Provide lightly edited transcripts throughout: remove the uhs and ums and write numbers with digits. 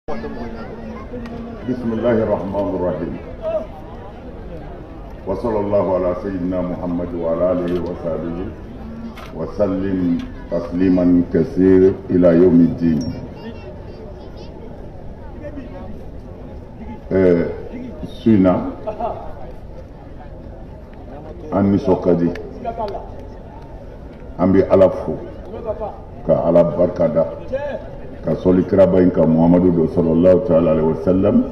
بسم الله الرحمن الرحيم وصلى الله على سيدنا محمد وعلى آله وصحبه وسلم تسليما كثيرا إلى يوم الدين. Suna an nisokadi an bɛ Ala fo ka Ala barikada ka sɔli kiraba in kan Muhamadu do sallallahu ta'ala alaihi wa sallam.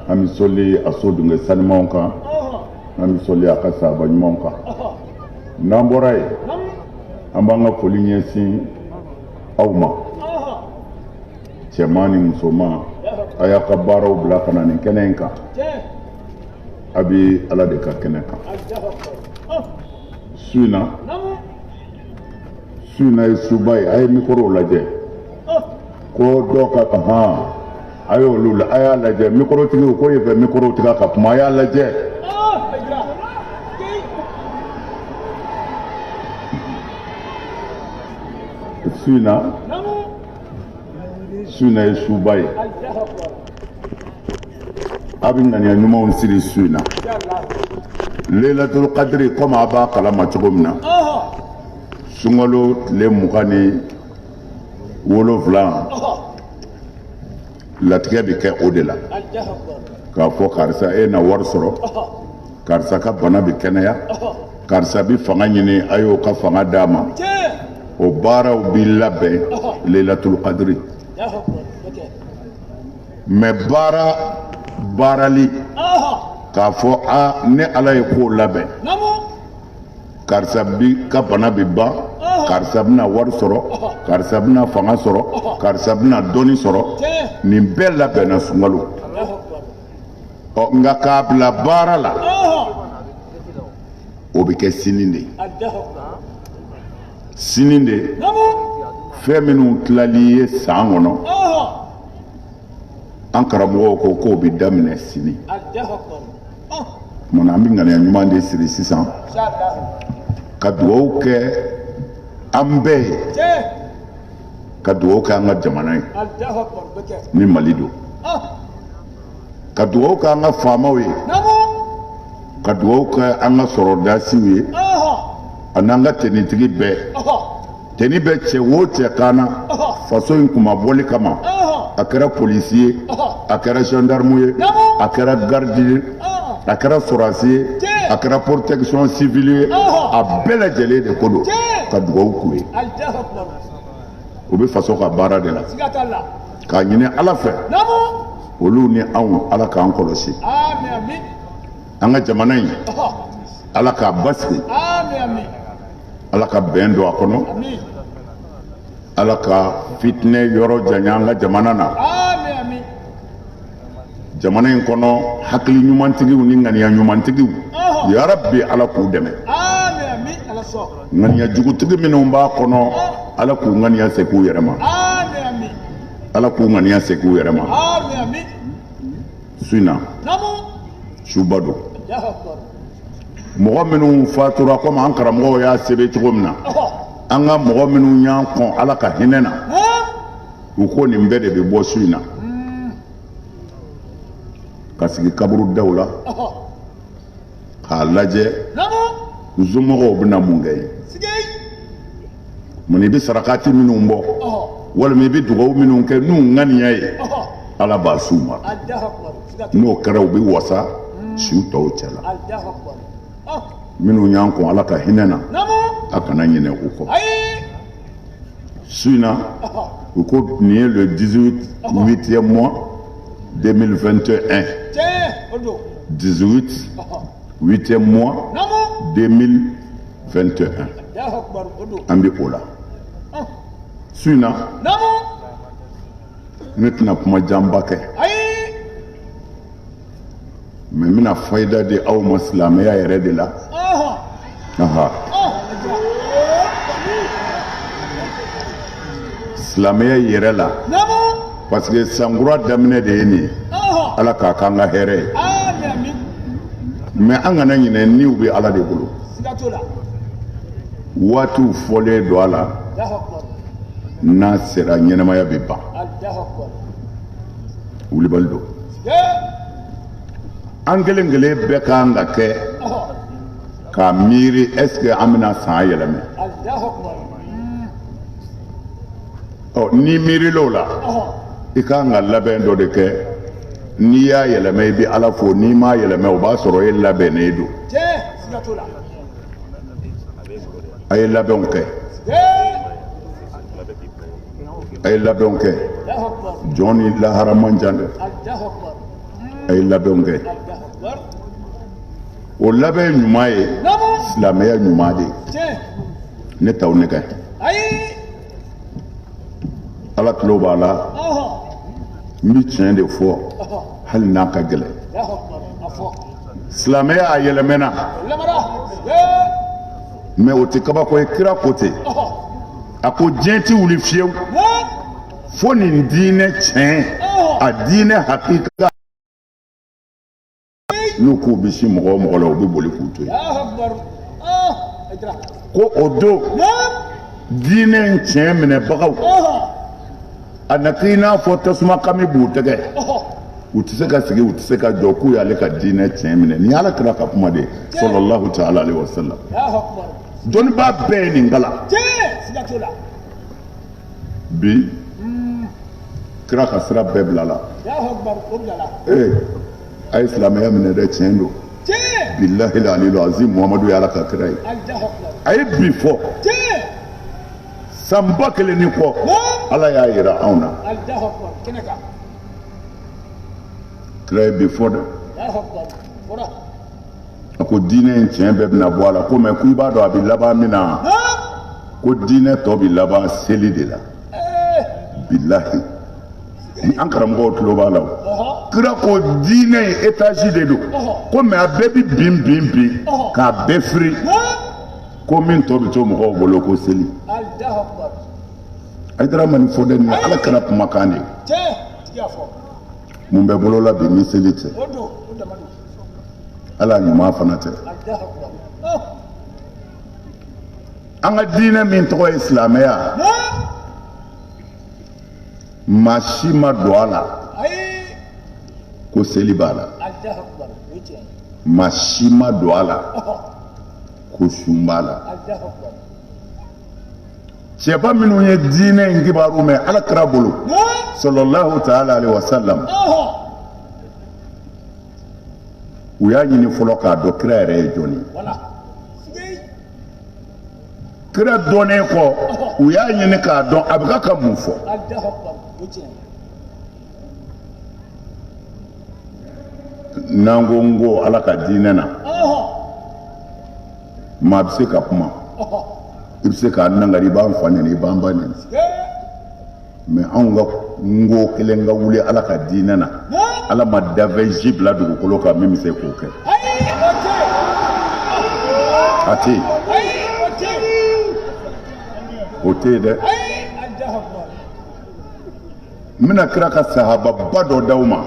An bɛ sɔli a so dunge sanimanw kan, an bɛ sɔli a ka sahaba ɲumanw kan. N'an bɔra yen an b'an ka foli ɲɛsin aw ma, cɛman ni musoman, a y'a ka baaraw bila ka na nin kɛnɛ in kan. A bɛ Ala de ka kɛnɛ kan. Suna ye suba ye, a ye mikorow lajɛ ko dɔ ka a y'olu la, a y'a lajɛ mikorotigiw ko ye fɛ mikorow tigɛ ka kuma, a y'a lajɛ. Suna ye suba ye. A bɛ ŋaniya ɲumanw siri su in na. Lailatul Qadri komi a b'a kalama cogo min na, sunkalo tile 27 latigɛ bɛ kɛ o de la, k'a fɔ karisa e na wari sɔrɔ, karisa ka bana bɛ kɛnɛya, karisa bɛ fanga ɲini a y'o ka fanga d'a ma. O baaraw bɛ labɛn Lailatul Qadri, mais baarali k'a fɔ ne Ala ye ko labɛn, karisa ka bana bɛ ban, karisa bɛna wari sɔrɔ, karisa bɛna fanga sɔrɔ, karisa bɛna dɔnni sɔrɔ, nin bɛɛ labɛnna sunkalo. Nka k'a bila baara la o bɛ kɛ sini de. Sini de fɛn minnu tilali ye san kɔnɔ, an karamɔgɔw ko k'o bɛ daminɛ sini. Mun na an bɛ ŋaniya ɲuman de siri sisan ka dugawu kɛ an bɛɛ ye, ka dugawu kɛ an ka jamana ye ni Mali don, ka dugawu kɛ an ka faamaw ye, ka dugawu kɛ an ka sɔrɔdasiw ye an'an ka tenitigi bɛɛ. Teni bɛ cɛ o cɛ kan na faso in kuma bɔli kama, a kɛra polisi ye, a kɛra gendarme ye, a kɛra garde ye, a kɛra sɔrasi ye, a kɛra protection civile ye, a bɛɛ lajɛlen de ko don ka dugawu k'u ye. O bɛ faso ka baara de la, k'a ɲini Ala fɛ olu ni anw Ala k'an kɔlɔsi, an ka jamana in Ala k'a basigi, Ala ka bɛn don a kɔnɔ, Ala ka fitinɛ yɔrɔ janya an ka jamana na. Jamana in kɔnɔ hakili ɲumantigiw ni ŋaniya ɲumantigiw ya Rabbi Ala k'u dɛmɛ. Ŋaniya jugutigi minnu b'a kɔnɔ Ala k'u ŋaniya segin u yɛrɛ ma, Ala k'u ŋaniya segin u yɛrɛ ma. Su in na suba don, mɔgɔ minnu fatura komi an karamɔgɔw y'a sɛbɛn cogo min na, an ka mɔgɔ minnu y'an kɔn Ala ka hinɛ na, u ko nin bɛɛ de bɛ bɔ su in na, ka sigi kaburu daw la k'a lajɛ somɔgɔw bɛna mun kɛ yen. Mun i bɛ sarakati minnu bɔ walima i bɛ dugawu minnu kɛ n'u ŋaniya ye, Ala b'a s'u ma. N'o kɛra u bɛ wasa su tɔw cɛ la. Minnu y'an kɔn Ala ka hinɛ na, a kana ɲinɛ u kɔ. Su in na u ko nin ye le 18e mois 2021, 18e mois 2021 an bɛ o la. Su in na ne tɛna kuma janba kɛ, mais n bɛna fayida di aw ma silamɛya yɛrɛ de la. Silamɛya yɛrɛ la, parce que sankura daminɛ de ye nin ye, Ala k'a k'an ka hɛrɛ ye, mais an kana ɲinɛ niw bɛ Ala de bolo. Waatiw fɔlen don a la n'a sera ɲɛnamaya bɛ ban. wulibali don an kelen kelen bɛɛ kan ka kɛ k'a miiri est ce que an bɛna san yɛlɛmɛ n'i miiril'o la i kan ka labɛn dɔ de kɛ n'i y'a yɛlɛmɛ i bɛ ala fo n'i m'a yɛlɛmɛ o b'a sɔrɔ e labɛnnen don a ye labɛnw kɛ a ye labɛnw kɛ jɔn ni lahara man jan dɛ a ye labɛnw kɛ o labɛn ɲuman ye silamɛya ɲuman de ye ne t'aw nɛgɛ ala tulo b'a la n bɛ tiɲɛ de fɔ hali n'a ka gɛlɛn silamɛya a yɛlɛmɛna mɛ o tɛ kabako ye kira ko ten a ko diɲɛ tɛ wuli fiyewu fo nin diinɛ tiɲɛ a diinɛ hakika n'u k'u bisi mɔgɔ o mɔgɔ la u bɛ boli k'u to yen ko o don diinɛ in tiɲɛ minɛbagaw a na k'i n'a fɔ tasuma kami b'u tɛgɛ u tɛ se ka sigi u tɛ se ka jɔ k'u y'ale ka diinɛ tiɲɛ minɛ nin y'ala kira ka kuma de sallallahu ta'ala alaihi wa sallam dɔnnibaa bɛɛ ye nin kala bi kira ka sira bɛɛ bila la a ye silamɛya minɛ dɛ tiɲɛ don bilahi alil azim muhamadu ye ala ka kira ye a ye bi fɔ san ba kelen ni kɔ ala y'a yira anw na kira ye bi fɔ dɛ a ko diinɛ in tiɲɛ bɛɛ bɛna bɔ a la ko mɛ ko i b'a dɔn a bɛ laban min na ko diinɛ tɔ bɛ laban seli de la bilahi an karamɔgɔw tulo b'a la kira ko diinɛ in étage de don ko mɛ a bɛɛ bɛ bin k'a bɛɛ firi ko min tɔ bɛ to mɔgɔw bolo ko seli ayidara mani fɔ dɛ nin ala kɛra kumakan de ye mun bɛ bolo la bi ni seli tɛ ala ɲuman fana tɛ an ka diinɛ min tɔgɔ ye silamɛya maa si ma don a la ko seli b'a la maa si ma don a la ko sun b'a la cɛba minnu ye diinɛ in kibaru mɛn ala kira bolo sallallahu ta'ala alaihi wa sallam u y'a ɲini fɔlɔ k'a dɔn kira yɛrɛ ye jɔn ye kira dɔnnen kɔ u y'a ɲini k'a dɔn a bɛ ka mun fɔ n'an ko n ko ala ka diinɛ na maa bɛ se ka kuma i bɛ se k'a nangari i b'an fa nɛni i b'an ba nɛni mɛ anw ka n ko kelen ka wuli ala ka diinɛ na ala ma dafɛn ji bila dugukolo kan min bɛ se k'o kɛ a tɛ yen o tɛ yen dɛ n bɛna kira ka sahababa dɔ d'aw ma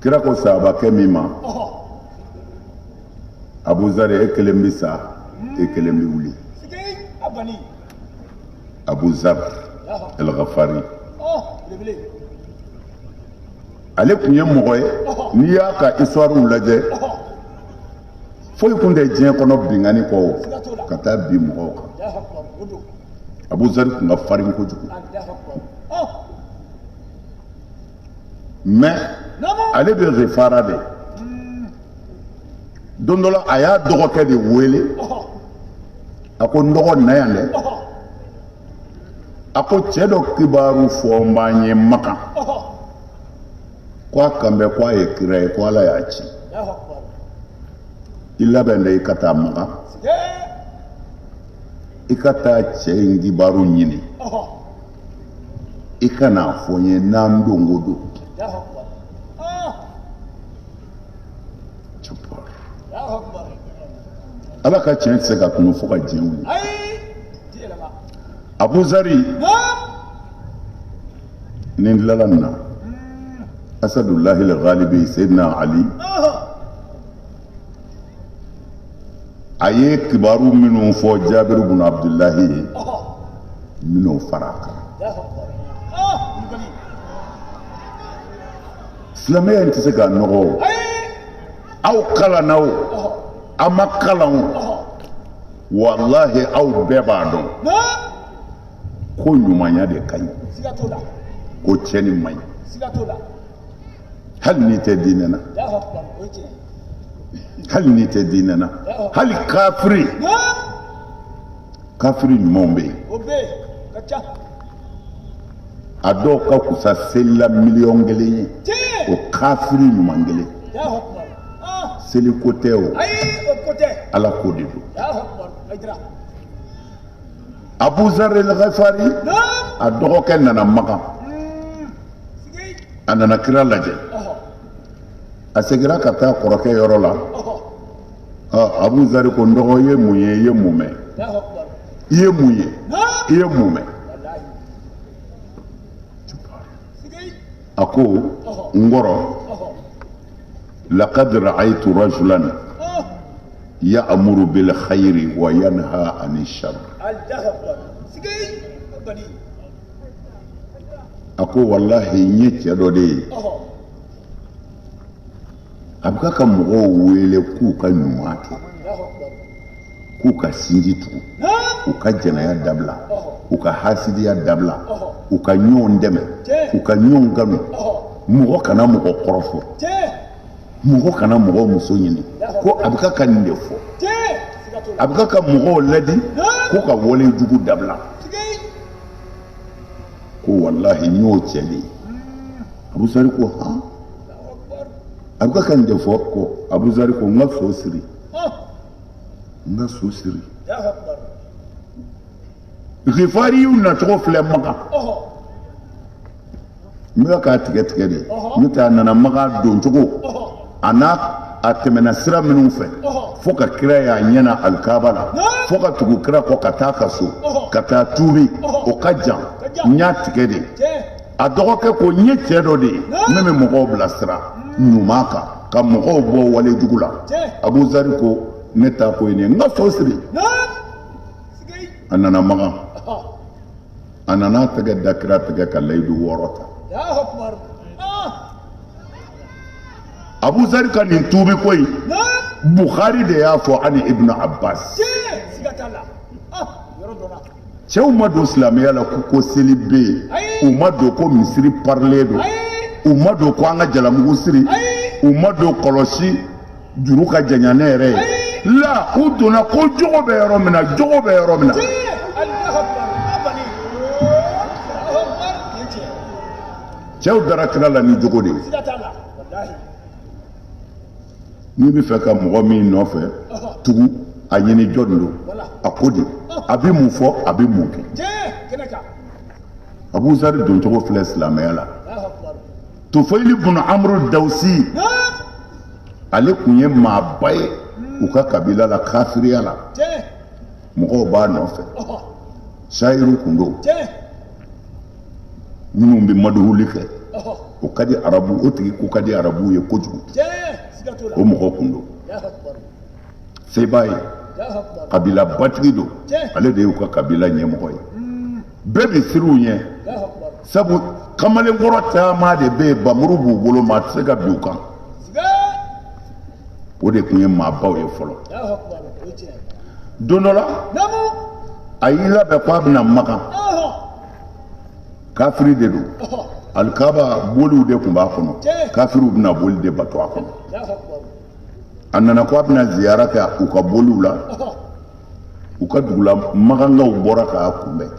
kira ko sahabakɛ min ma abuzari e kelen bɛ sa e kelen bɛ wuli abuzar el-Ghafari ale tun ye mɔgɔ ye n'i y'a ka histoire lajɛ foyi tun tɛ diɲɛ kɔnɔ binkani kɔ o ka taa bin mɔgɔw kan abuzari tun ka farin kojugu mais ale bɛ Ghifara de don dɔ la a y'a dɔgɔkɛ de wele a ko n dɔgɔ na yan dɛ a ko cɛ dɔ kibaru fɔ n b'an ye Makan ko a kan bɛ ko a ye kira ye ko ala y'a ci i labɛn dɛ i ka taa Makan i ka taa cɛ in kibaru ɲini i ka n'a fɔ n ye n'an don o don ala ka tiɲɛ tɛ se ka kunu fo ka diɲɛ wuli abuzari nin tilala nin na asadullahi al-ghalibi sayyidina ali a ye kibaru minnu fɔ jabiru bin abdullahi ye minnu fara a kan silamɛya in tɛ se ka nɔgɔ o aw kalanna o a ma kalan o walahi aw bɛɛ b'a dɔn ko ɲumanya de ka ɲi ko cɛni man ɲi hali n'i tɛ diinɛ na hali n'i tɛ diinɛ na hali kafiri ɲumanw bɛ yen a dɔw ka kusa selila miliyɔn 1 ye o kafiri ɲuman 1 seli ko tɛ o ala ko de don Abu Zar al-Ghifari a dɔgɔkɛ nana Makan a nana kira lajɛ a seginna ka taa kɔrɔkɛ yɔrɔ la Abu Zar ko n dɔgɔ i ye mun ye i ye mun mɛn i ye mun ye i ye mun mɛn a ko n kɔrɔ laqad ra'aytu rajulan ya'muru bil khayri wa yanha 'anil sharr a ko wallahi n ye cɛ dɔ de ye a bɛ ka mɔgɔw wele k'u ka ɲuman kɛ k'u ka sinji tugu u ka jɛnɛya dabila u ka hasidiya dabila u ka ɲɔgɔn dɛmɛ u ka ɲɔgɔn kanu mɔgɔ kana mɔgɔ kɔrɔfɔ mɔgɔ kana mɔgɔ muso ɲini ko a bɛ ka nin de fɔ a bɛ ka mɔgɔw ladi ko ka wale jugu dabila ko wallahi n y'o cɛ de ye Abu Zar ko han a bɛ ka nin de fɔ ko Abu Zar ko n ka so siri n ka so siri Ghifariw nacogo filɛ Makan n bɛ k'a tigɛ tigɛ de n'o tɛ a nana Makan don cogo a tɛmɛna sira minnu fɛ fo ka kira y'a ɲɛna alikaba la fo ka tugu kira kɔ ka taa ka so ka taa tuubi o ka jan n y'a tigɛ de a dɔgɔkɛ ko n ye cɛ dɔ de ye min bɛ mɔgɔw bilasira ɲuman kan ka mɔgɔw bɔ wale jugu la Abu Zar ko ne ta ko ye n ka so siri a nana Makan a nana tɛgɛ da kira tɛgɛ ka layidu 6 ta Abu Zar ka nin tuubi ko in Bukhari de y'a fɔ ani Ibn Abbas cɛw ma don silamɛya la ko seli bɛ yen u ma don ko misiri parilen don u ma don ko an ka jalamugu siri u ma don kɔlɔsi juru ka janya ne yɛrɛ ye la u donna ko jogo bɛ yɔrɔ min na jogo bɛ yɔrɔ min na cɛw dara kira la ni jogo de ye n'i bɛ fɛ ka mɔgɔ min nɔfɛ tugu a ɲini jɔn don a ko de a bɛ mun fɔ a bɛ mun kɛ Abu Zar don cogo filɛ silamɛya la Tufayl ibn Amr Dawsi ale tun ye maaba ye u ka kabila la kafiriya la mɔgɔw b'a nɔfɛ sayiru kun don minnu bɛ maduhuli kɛ o ka di arabu o tigi ko ka di arabu ye kojugu o mɔgɔ kun don se b'a ye kabila batigi don ale de y'u ka kabila ɲɛmɔgɔ ye bɛɛ bɛ siriw ɲɛ sabu kamalenkɔrɔ caman de bɛ yen bamuru b'u bolo maa tɛ se ka bin u kan o de tun ye maabaw ye fɔlɔ don dɔ la a y'i labɛn k'a bɛna Makan kafiri de don alikaba boliw de tun b'a kɔnɔ kafiriw bɛna boli de bato a kɔnɔ a nana k'a bɛna ziyara kɛ u ka boliw la u ka dugu la Makankaw bɔra k'a kunbɛn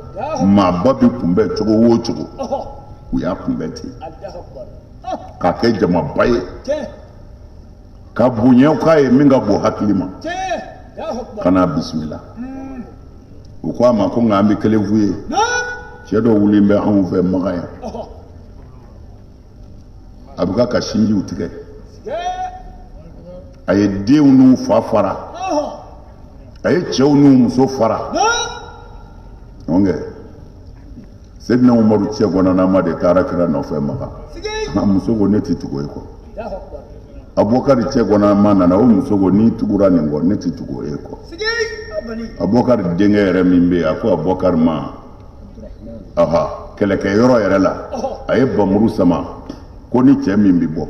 maaba bɛ kunbɛn cogo o cogo u y'a kunbɛn ten k'a kɛ jamaba ye ka bonya k'a ye min ka bon hakili ma ka n'a bisimila u ko a ma ko nka an bɛ kelen f'u ye cɛ dɔ wulilen bɛ anw fɛ Makan yan a bɛ ka sinjiw tigɛ a ye denw n'u fa fara a ye cɛw n'u muso fara nka Seydina Umaru cɛ gɔnanama de taara kira nɔfɛ Makan a muso ko ne tɛ tugu e kɔ Abubakar cɛ gɔnanama nana o muso ko n'i tugura nin kɔ ne tɛ tugu e kɔ Abubakar denkɛ yɛrɛ min bɛ yen a ko Abubakar ma kɛlɛkɛyɔrɔ yɛrɛ la a ye bamuru sama ko ni cɛ min bi bɔ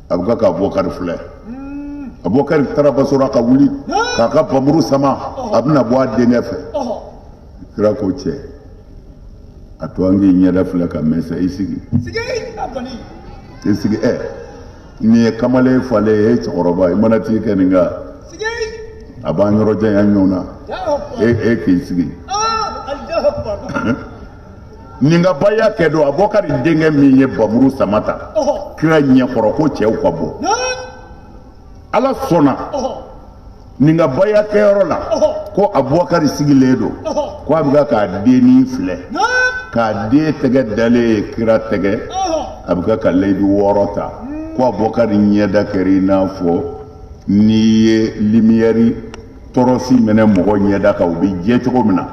Abubakar Abubakar filɛ Abubakar taara Basora ka wuli k'a ka bamuru sama a bɛna bɔ a denkɛ fɛ kira ko cɛ a to an k'i ɲɛda filɛ ka mɛsɛ i sigi i sigi nin ye kamalen falen ye cɛkɔrɔba i mana t'i kɛ nin kan a b'an yɔrɔ janya ɲɔgɔn na k'i sigi nin ka baya kɛ don Abubakar denkɛ min ye bamuru sama ta kira ɲɛkɔrɔ ko cɛw ka bɔ Ala sɔnna nin ka baya kɛyɔrɔ la ko Abubakar sigilen don ko a bɛ k'a dennin filɛ k'a den tɛgɛ dalen ye kira tɛgɛ a bɛ ka layidu 6 ta ko Abubakar ɲɛda kɛra i n'a fɔ n'i ye lumière tɔrɔsi minɛ mɔgɔ ɲɛda kan u bɛ jɛ cogo min na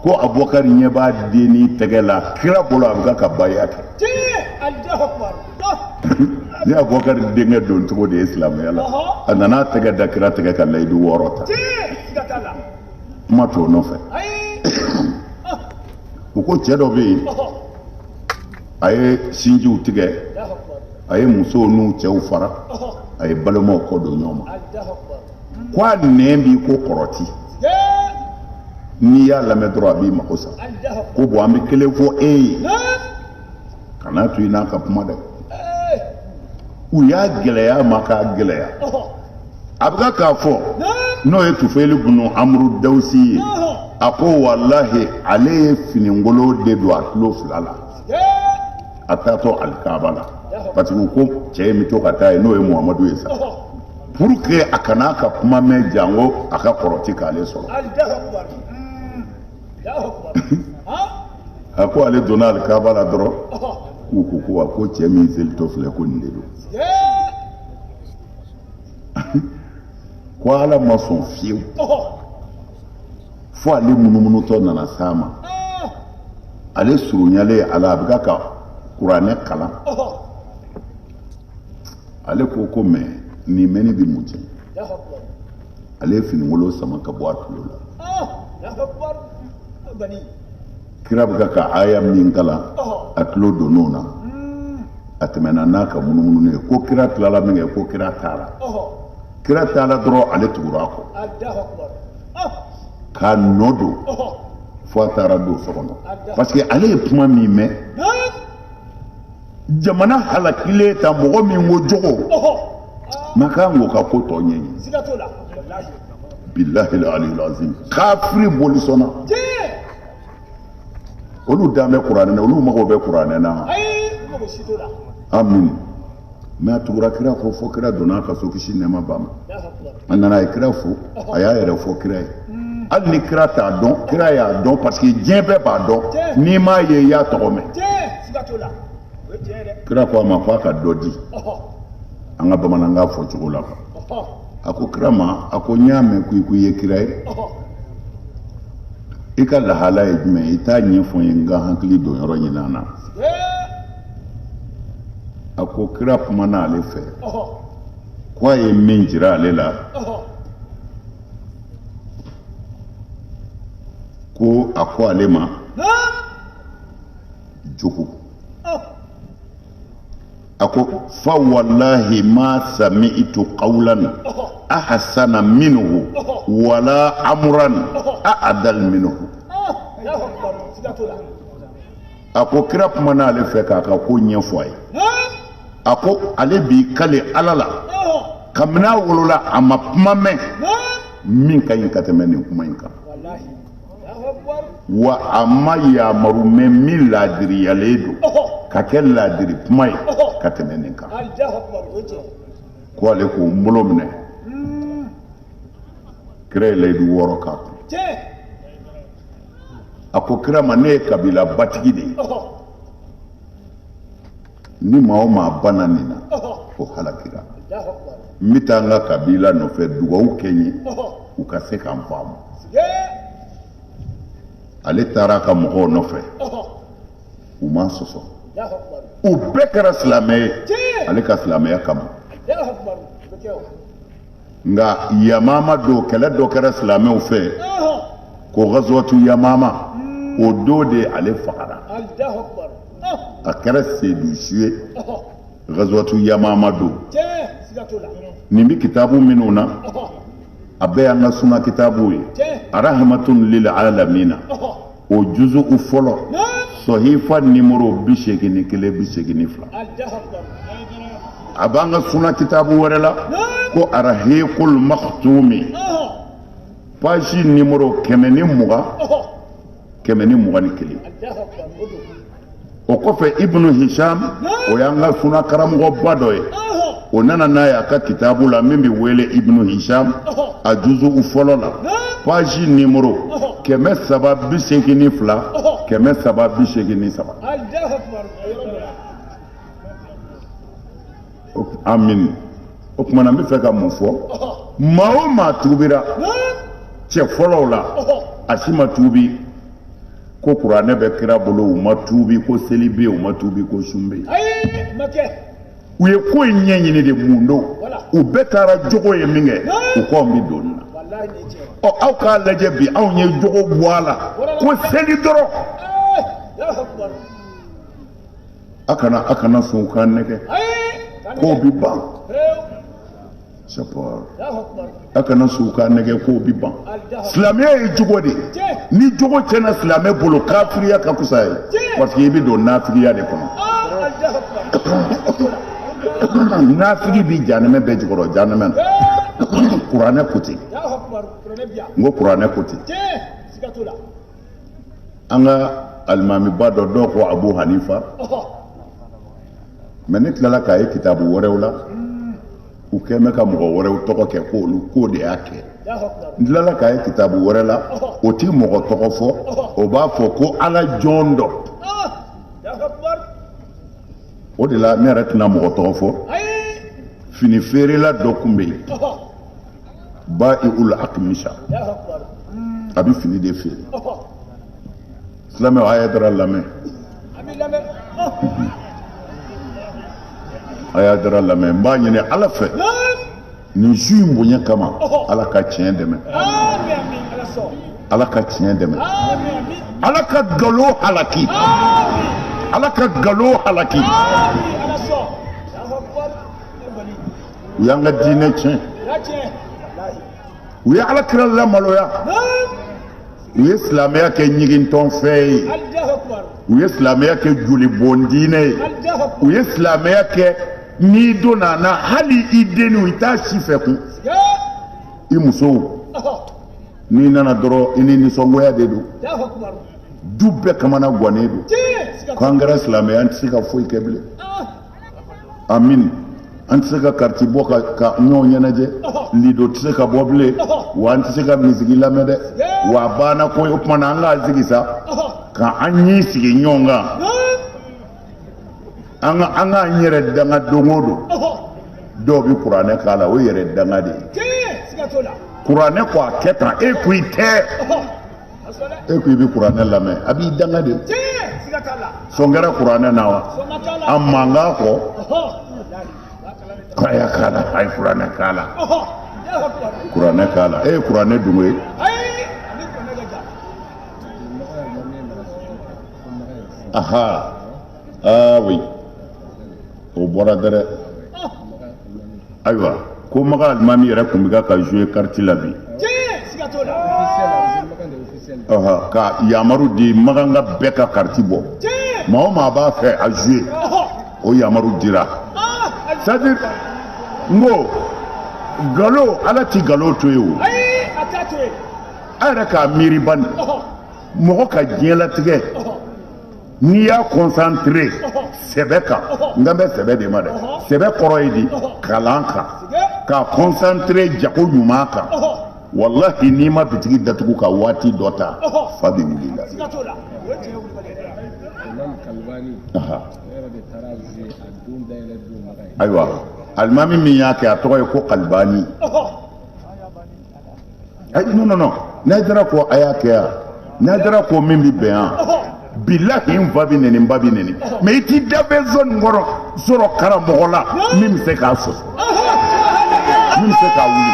ko Abubakar ɲɛ b'a dennin tɛgɛ la kira bolo a bɛ ka baya kɛ ni Abubakar denkɛ don cogo de ye silamɛya la a nana tɛgɛ da kira tɛgɛ ka layidu 6 ta kuma t'o nɔfɛ u ko cɛ dɔ bɛ yen a ye sinjiw tigɛ a ye musow n'u cɛw fara a ye balimaw kɔ don ɲɔgɔn ma ko a nɛn b'i ko kɔrɔti n'i y'a lamɛn dɔrɔn a b'i mago sa ko bon an bɛ kelen fɔ e ye kana to i n'a ka kuma dɛ u y'a gɛlɛya ma k'a gɛlɛya a bɛ k'a fɔ n'o ye Tufɛli bunu Amuru Dawusi ye a ko walahi ale ye finingolo de don a tulo 2 la a taatɔ Alikaaba la parce que ko cɛ in bɛ to ka taa yen n'o ye Muhamadu ye sa pour que a kana ka kuma mɛn jango a ka kɔrɔti k'ale sɔrɔ a ko ale donna Alikaaba la dɔrɔn k'u ko ko cɛ min selitɔ filɛ ko nin de don ko Ala ma sɔn fiyewu fo ale munumunutɔ nana s'a ma ale surunyalen Ala a bɛ ka kuranɛ kalan ale ko mais nin mɛnni bɛ mun cɛ ale ye finingolo sama ka bɔ a tulo la kira bɛ ka aya min kalan a tulo donn'o na a tɛmɛna n'a ka munumunu ye ko kira tilala min kɛ ko kira taara kira taara dɔrɔn ale tugura a kɔ k'a nɔ don fo a taara don so kɔnɔ parce que ale ye kuma min mɛn jamana halakilen ta mɔgɔ min ko jogo ma kan k'o ka ko tɔ ɲɛɲini billahi al-aliyyil azim kafiri boli sɔnna olu dan bɛ kuranɛ na olu mago bɛ kuranɛ na amin mais a tugura kira kɔ fo kira donna a ka so kisi nɛɛma ba ma a nana a ye kira fo a y'a yɛrɛ fɔ kira ye hali ni kira t'a dɔn kira y'a dɔn parce que diɲɛ bɛɛ b'a dɔn n'i m'a ye i y'a tɔgɔ mɛn kira ko a ma ko a ka dɔ di an ka bamanankan fɔ cogo la a ko kira ma a ko n y'a mɛn ko i ye kira ye i ka lahala ye jumɛn i t'a ɲɛfɔ n ye n ka hakili don yɔrɔ ɲini na a ko kira kumana ale fɛ ko a ye min jira ale la ko a ko ale ma jogo a ko fa wallahi ma sami'tu qawlan ahsana minhu wala amran a'dal minhu a ko kira kumana ale fɛ k'a ka ko ɲɛfɔ a ye a ko ale b'i kale Ala la kabini a wolola a ma kuma mɛn min ka ɲi ka tɛmɛ nin kuma in kan wa a ma yamaru mɛn min laadiriyalen don ka kɛ laadiri kuma ye ka tɛmɛ nin kan ko ale k'o n bolo minɛ kira ye layidu 6 k'a kun a ko kira ma ne ye kabila batigi de ye ni maa o maa banna nin na o halakira n bɛ taa n ka kabila nɔfɛ dugawu kɛ n ye u ka se ka n faamu ale taara a ka mɔgɔw nɔfɛ u ma sɔsɔ u bɛɛ kɛra silamɛ ye ale ka silamɛya kama nka Yamama don kɛlɛ dɔ kɛra silamɛw fɛ ko gazwatu Yamama o do de ale fagara a kɛra Seydou Suye ghazwatu Yamama do nin bi kitabu minnu na a bɛɛ y'an ka suna kitabu ye arahmatun lil alamina o juzu fɔlɔ sɔhifa numéro 81 82 a b'an ka suna kitabu wɛrɛ la ko arahikul makhtumi page numéro 120 121 o kɔfɛ Ibnu Hisham o y'an ka suna karamɔgɔba dɔ ye o nana n'a ye a ka kitabu la min bɛ wele Ibnu Hisham a juzu fɔlɔ la page numéro 382 383 amin o kuma na n bɛ fɛ ka mun fɔ maa o maa tubira cɛ fɔlɔw la a si ma tuubi ko kuranɛ bɛ kira bolo u ma tuubi ko seli bɛ yen u ma tuubi ko sun bɛ yen u ye ko in ɲɛɲini de mun don u bɛɛ taara jogo ye min kɛ u k'anw bɛ don nin na aw k'a lajɛ bi anw ye jogo bɔ a la ko seli dɔrɔn a kana sɔn k'an nɛgɛ k'o bi ban a kana sɔn k'an nɛgɛ k'o bi ban silamɛya ye jogo de ni jogo tiɲɛna silamɛ bolo kafiriya ka fisa ye parce que i bɛ don nafiriya de kɔnɔ nafiri bi janɛmɛ bɛɛ jukɔrɔ janɛmɛ na kuranɛ ko ten n ko kuranɛ ko ten an ka alimamiba dɔ dɔw ko Abu Hanifa mais ne tilala k'a ye kitabu wɛrɛw la u kɛn bɛ ka mɔgɔ wɛrɛw tɔgɔ kɛ k'olu ko de y'a kɛ n tilala k'a ye kitabu wɛrɛ la o ti mɔgɔ tɔgɔ fɔ o b'a fɔ ko Ala jɔn dɔ o de la ne yɛrɛ tɛna mɔgɔ tɔgɔ fɔ fini feerela dɔ tun bɛ yen Ba'iul Akmisha a bɛ fini de feere silamɛw a ye dara lamɛn a y'a dara lamɛn n b'a ɲini Ala fɛ nin su in bonya kama Ala ka tiɲɛ dɛmɛ Ala ka tiɲɛ dɛmɛ Ala ka nkalon halaki Ala ka nkalon halaki u y'an ka diinɛ tiɲɛ u ye Alakira lamaloya u ye silamɛya kɛ ɲigintɔn fɛn ye u ye silamɛya kɛ jolibɔn diinɛ ye u ye silamɛya kɛ n'i donna na hali i denniw i t'a si fɛ kun i musow n'i nana dɔrɔn i ni nisɔngoya de don du bɛɛ kamana gannen don k'an kɛra silamɛ an tɛ se ka foyi kɛ bilen amin an tɛ se ka kariti bɔ ka ɲɔgɔn ɲɛnajɛ lido tɛ se ka bɔ bilen wa an tɛ se ka misigi lamɛn dɛ wa a banna ko o tuma na an k'a sigi sa ka an ɲi sigi ɲɔgɔn kan an k'an yɛrɛ danga don o don dɔw bɛ kuranɛ k'a la o ye yɛrɛ danga de ye kuranɛ ko a kɛ tan e ko i tɛ e ko i bɛ kuranɛ lamɛn a b'i danga de sɔn kɛra kuranɛ na wa a mankan kɔ k'a y'a k'a la a ye kuranɛ k'a la kuranɛ k'a la e ye kuranɛ dungo ye aha oui o bɔra dɛrɛ ayiwa ko Maga Alimami yɛrɛ tun bɛ ka jouer carte la bi ka yamaru di Maga ka bɛɛ ka carte bɔ maa o maa b'a fɛ a jouer o yamaru dira c'est-à-dire n ko nkalon Ala ti nkalon to ye o a yɛrɛ k'a miiri bani mɔgɔ ka diɲɛlatigɛ n'i y'a concentré sɛbɛ kan n kan bɛ sɛbɛ de ma dɛ sɛbɛ kɔrɔ ye di kalan kan k'a concentré jago ɲuman kan wallahi n'i ma bitigi datugu ka waati dɔ ta fa bɛ wuli la ayiwa Alimami min y'a kɛ a tɔgɔ ye ko Kalibani ayi non n'a dara ko a y'a kɛ yan n'a dara ko min bɛ bɛn yan bilahi n fa bɛ nɛni n ba bɛ nɛni mais i t'i da bɛ zone kɔrɔ sɔrɔ karamɔgɔ la min bɛ se k'a sɔsɔ min bɛ se k'a wuli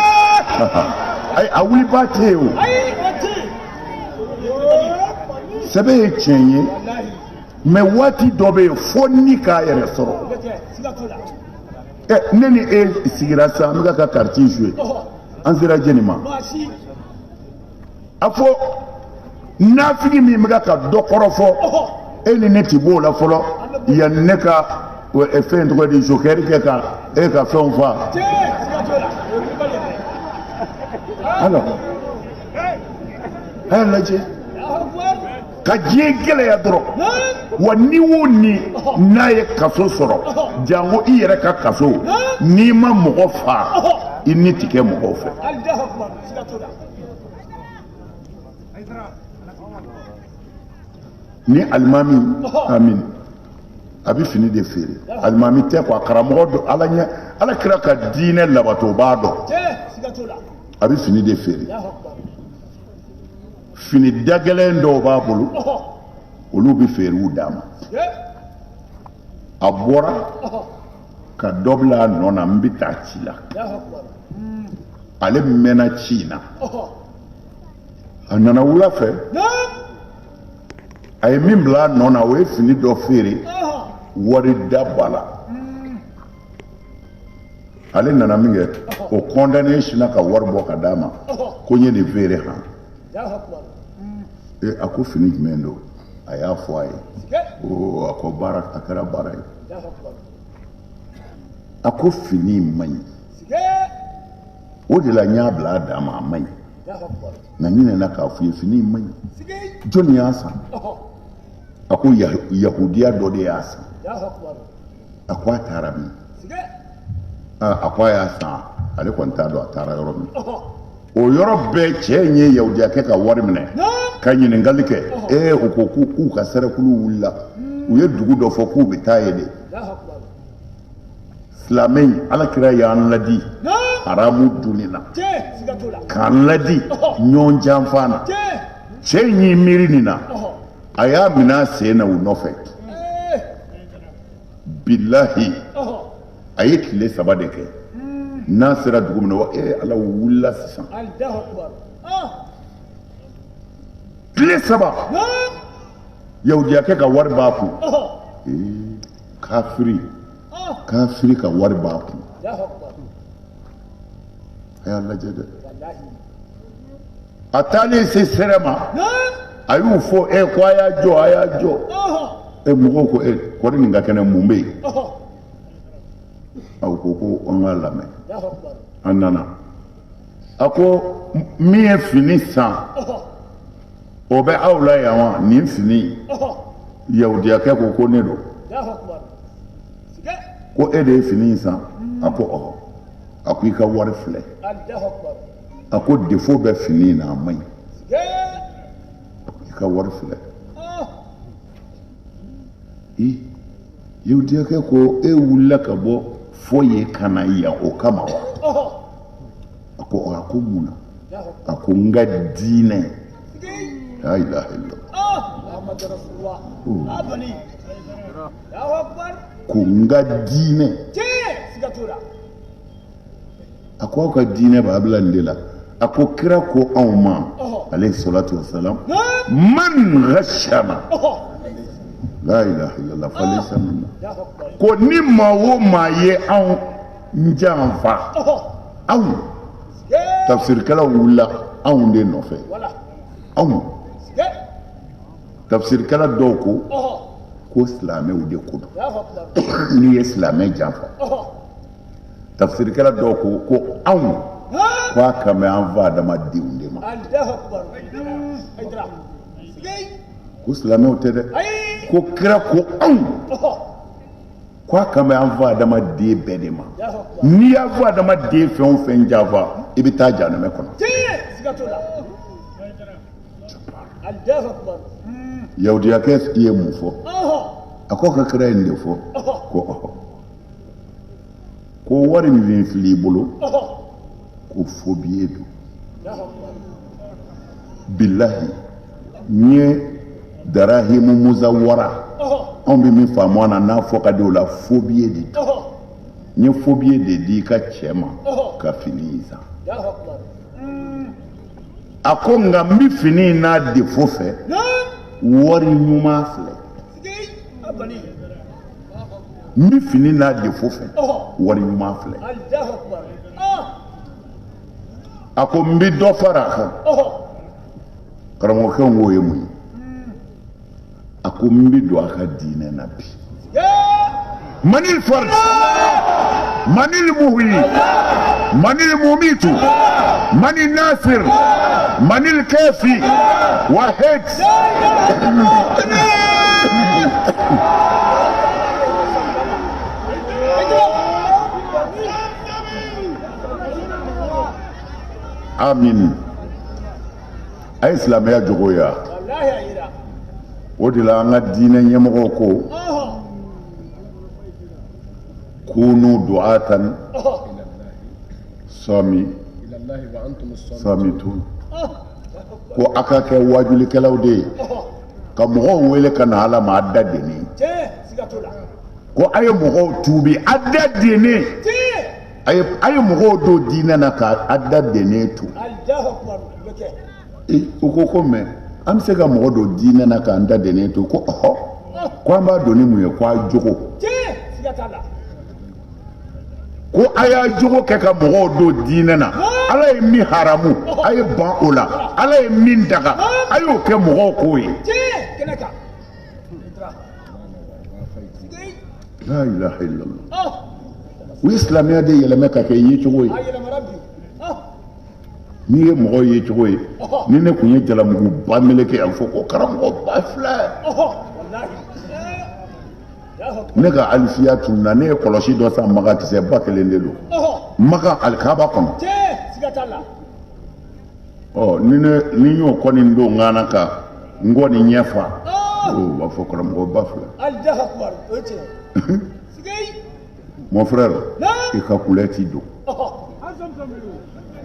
ayi a wuliba tɛ yen o sɛbɛ ye tiɲɛ ye mais waati dɔ bɛ yen fo ni k'a yɛrɛ sɔrɔ ne ni e sigira sisan an bɛ ka quartier jouer an sera jɛni ma a fɔ nafigi min bɛ ka dɔ kɔrɔfɔ e ni ne ti b'o la fɔlɔ yanni ne ka fɛn tɔgɔ di joker kɛ ka e ka fɛnw fa alors a y'a lajɛ ka diɲɛ gɛlɛya dɔrɔn wa ni o ni n'a ye kaso sɔrɔ jango i yɛrɛ ka kaso n'i ma mɔgɔ fa i ni tɛ kɛ mɔgɔw fɛ ni alimami amin a bɛ fini de feere alimami tɛ quoi karamɔgɔ dɔ ala kira ka diinɛ labato b'a dɔn a bɛ fini de feere fini dagɛlɛn dɔw b'a bolo olu bɛ feerew d'a ma a bɔra ka dɔ bila a nɔ na n bɛ taa ci la ale mɛnna ci in na a nana wula fɛ a ye min bila a nɔ na o ye fini dɔ feere wari da ba la ale nana min kɛ o condamné sinna ka wari bɔ ka d'a ma ko n ye nin feere han a ko fini jumɛn don a y'a fɔ a ye a ko baara a kɛra baara ye a ko fini man ɲi o de la n y'a bila a d'a ma a man ɲi nka n ɲinɛna k'a f'i ye fini man ɲi jɔnni y'a san a ko yahudiya dɔ de y'a san a ko a taara min a ko a y'a san ale kɔni t'a dɔn a taara yɔrɔ min o yɔrɔ bɛɛ cɛ in ye yahudiya kɛ ka wari minɛ ka ɲininkali kɛ u ko k'u ka sɛrɛkulu wulila u ye dugu dɔ fɔ k'u bɛ taa ye de silamɛ in alakira y'an ladi haramu dunni na k'an ladi ɲɔgɔn janfa na cɛ in y'i miiri nin na a y'a minɛ a sen na u nɔfɛ bilahi a ye tile 3 de kɛ n'a sera dugu min na ala wulila sisan tile 3 yahudiya kɛ ka wari b'a kun kafiri ka wari b'a kun a y'a lajɛ dɛ a taalen se sera ma a y'u fɔ ko a y'a jɔ mɔgɔw ko kɔri nin ka kɛnɛ mun bɛ yen a ko an k'a lamɛn an nana a ko min ye fini san o bɛ aw la yan wa nin fini yahudiyakɛ ko ne don ko e de ye fini in san a ko ɔhɔ a ko i ka wari filɛ a ko défaut bɛ fini in na a man ɲi i ka wari filɛ yahudiyakɛ ko e wulila ka bɔ fo ye ka na yan o kama wa a ko mun na a ko n ka diinɛ la ilaha illallah ko n ka diinɛ a ko aw ka diinɛ b'a bila nin de la a ko kira ko anw ma alayhi salatu wasalam man ghashana la ilaha illallah falaysa minna ko ni maa o maa ye anw janfa anw tafsirikɛlaw wulila anw de nɔfɛ anw tafsirikɛla dɔw ko silamɛw de ko don n'i ye silamɛ janfa tafsirikɛla dɔw ko anw ko a kan bɛ an fa adamadenw de ma ko silamɛw tɛ dɛ ko kira ko anw ko a kan bɛ an fa adamaden bɛɛ de ma n'i y'a fɔ adamaden fɛn o fɛn janfa i bɛ taa jahanɛmɛ kɔnɔ yahudiyakɛ ye mun fɔ a ko ka kira ye nin de fɔ ko ɔhɔ ko wari min filɛ i bolo ko fobiye don bilahi n ye darahimu muzawara anw bɛ min faamu a na n'a fɔ ka di o la fobiye de don n ye fobiye de di i ka cɛ ma ka fini in san a ko nka n bɛ fini in n'a défaut fɛ wari ɲuman filɛ n bi fini n'a defo fɛ wari ɲuman filɛ a ko n bi dɔ fara a kan karamɔgɔkɛ n k'o ye mun ye a ko n bi don a ka diinɛ na bi من الفرد من المهي من المميت من الناصر من الكافي واحد آمين أي إسلام يا جويا ودي لا ندين يمغوكو كونوا دعاة صامتون ko aka kɛ wajulikɛlaw de ye ka mɔgɔw wele ka na ala ma a da deni ko a ye mɔgɔw tuubi a da deni a ye mɔgɔw don diinɛ na ka a da deni tu o ko mɛ an bɛ se ka mɔgɔ don diinɛ na k'an da deni tu ko ɔhɔ ko an b'a dɔn ni mun ye ko a jogo ko a y'a jogo kɛ ka mɔgɔw don diinɛ na ala ye min haramu a ye ban o la ala ye min daga a y'o kɛ mɔgɔw k'o ye la ilaha illallah o ye silamɛya de yɛlɛmɛ ka kɛ yecogo ye n'i ye mɔgɔw yecogo ye ni ne tun ye jalamugu ba meleke a fɔ ko karamɔgɔ ba filɛ ne ka alifiya tununa ne ye kɔlɔsi dɔ san maga kisɛ ba kelen de don maga alikaba kɔnɔ ni y'o kɔni don ŋana ka n kɔni ɲɛfa o b'a fɔ karamɔgɔ ba filɛ mon frère i ka kulɛti don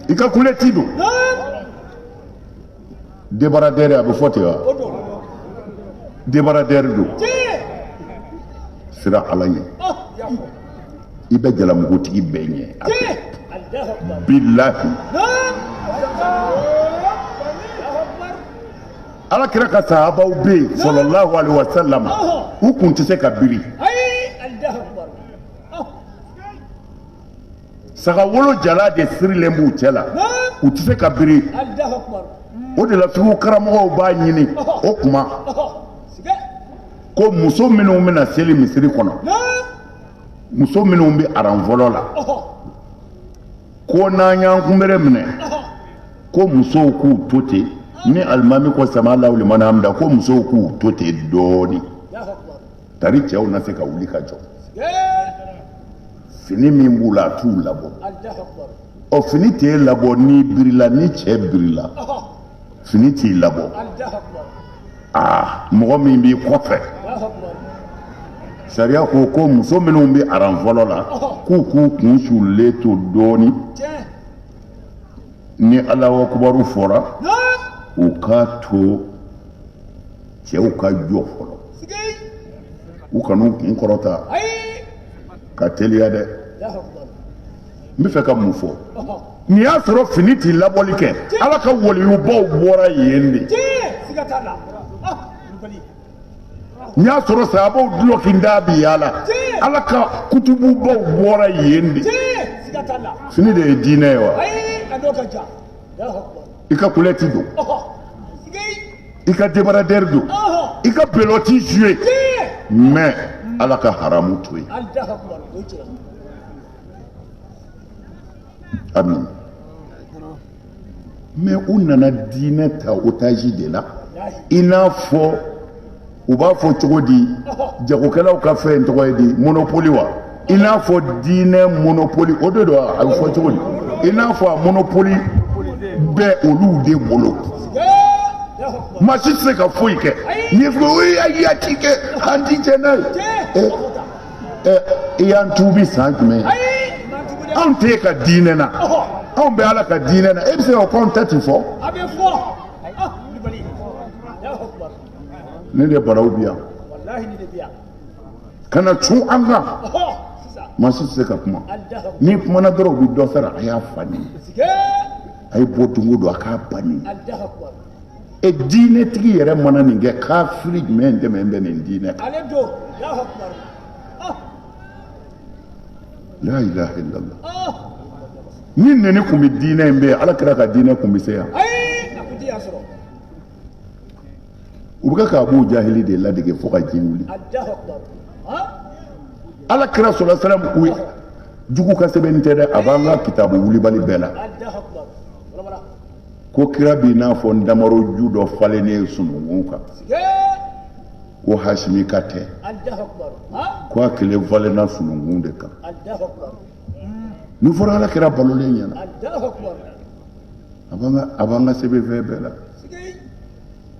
i ka kulɛti don débaradɛri a bɛ fɔ ten wa débaradɛri don sira ala ɲɛ i bɛ jalamugutigi bɛɛ ɲɛ bilahi ala kira ka sahabaw bɛ yen sallallahu alaihi wa sallam u kun tɛ se ka biri saga wolo jala de sirilen b'u cɛ la u tɛ se ka biri o de la sugu karamɔgɔw b'a ɲini o kuma ko muso minnu bɛna seli misiri kɔnɔ muso minnu bɛ aran fɔlɔ la ko n'an y'an kunbɛrɛ minɛ ko musow k'u to ten ni alimami ko sama Allahu liman hamida ko musow k'u to ten dɔɔni tari cɛw na se ka wuli ka jɔ fini min b'u la a t'u labɔ ɔ fini t'e labɔ n'i birila ni cɛ birila fini t'i labɔ mɔgɔ min b'i kɔfɛ sariya ko muso minnu bɛ aran fɔlɔ la k'u k'u kun sulilen to dɔɔni ni Alahu akibaru fɔra u k'a to cɛw ka jɔ fɔlɔ u kan'u kun kɔrɔta ka teliya dɛ n bɛ fɛ ka mun fɔ n'i y'a sɔrɔ fini t'i labɔli kɛ ala ka waliyubaw bɔra yen de n'i y'a sɔrɔ sahabaw dulokinda bi yala ala ka kutububaw bɔra yen de fini de ye diinɛ ye wa i ka kulɛti don i ka débaradɛri don i ka belɔti jouer mais ala ka haramu to yen amin mais u nana diinɛ ta otage de la i n'a fɔ u b'a fɔ cogo di jagokɛlaw ka fɛn tɔgɔ ye di monopole wa i n'a fɔ diinɛ monopole o de don a bɛ fɔ cogo di i n'a fɔ a monopole bɛ olu de bolo maa si tɛ se ka foyi kɛ n'i fɔ o ye a ti kɛ an ti cɛ n'a ye i y'an tuubi san jumɛn anw t'e ka diinɛ na anw bɛ ala ka diinɛ na e bɛ se ka kɔn ta ti fɔ ne de baraw bi yan ka na cun an kan maa si tɛ se ka kuma n'i kumana dɔrɔn u bɛ dɔ sara a y'a fa ni a ye bɔ don o don a k'a ba ni e diinɛ tigi yɛrɛ mana nin kɛ kafiri jumɛn dɛmɛ bɛ nin diinɛ kan la ilaha illallah ni neni kun bɛ diinɛ in bɛ ala kira ka diinɛ kun bɛ se yan u bɛ k'a b'u jahili de ladege fo ka ji wuli ala kira sɔrɔ salam jugu ka sɛbɛnni tɛ dɛ a b'an ka kitabu wulibali bɛɛ la ko kira b'i n'a fɔ ndamaro ju dɔ falennen sununkun kan ko hasimi ka tɛ ko a kelen falenna sununkun de kan ni fɔra ala kira balolen ɲɛna a b'an ka sɛbɛnfɛn bɛɛ la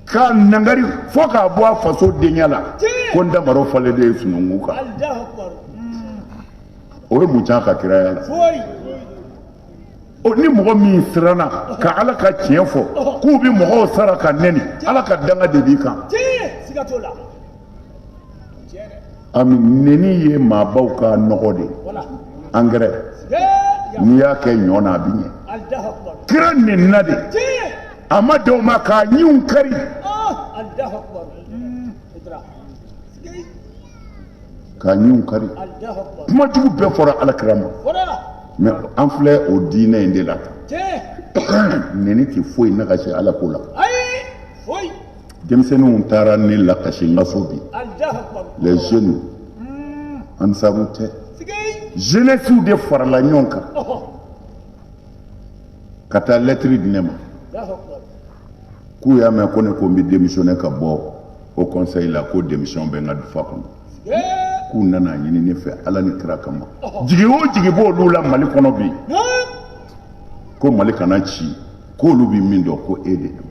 k'a nangari fo k'a bɔ a faso denkɛ la ko ndamaro falennen sununkun kan o ye mun ca ka kiraya la ni mɔgɔ min siranna ka ala ka tiɲɛ fɔ k'u bɛ mɔgɔw sara ka nɛni ala ka danga de b'i kan ami nɛni ye maabaw ka nɔgɔ de angɛrɛ n'i y'a kɛ ɲɔ na a bɛ ɲɛ kira nɛnina de a ma d'aw ma k'a ɲiw kari k'a ɲiw kari kuma jugu bɛɛ fɔra alakira ma mais an filɛ o diinɛ in de la nɛni tɛ foyi nagasi ala ko la denmisɛnninw taara ne lakasi n ka so bi les jeunes an sabu tɛ jeunesse de farala ɲɔgɔn kan ka taa lettre di ne ma k'u y'a mɛn ko ne ko n bɛ démissionner ka bɔ o conseil la ko démission bɛ n ka dufa kɔnɔ k'u nana ɲini ne fɛ ala ni kira kama jigi o jigi b'olu la mali kɔnɔ bi ko mali kana ci k'olu bɛ min dɔn ko e de don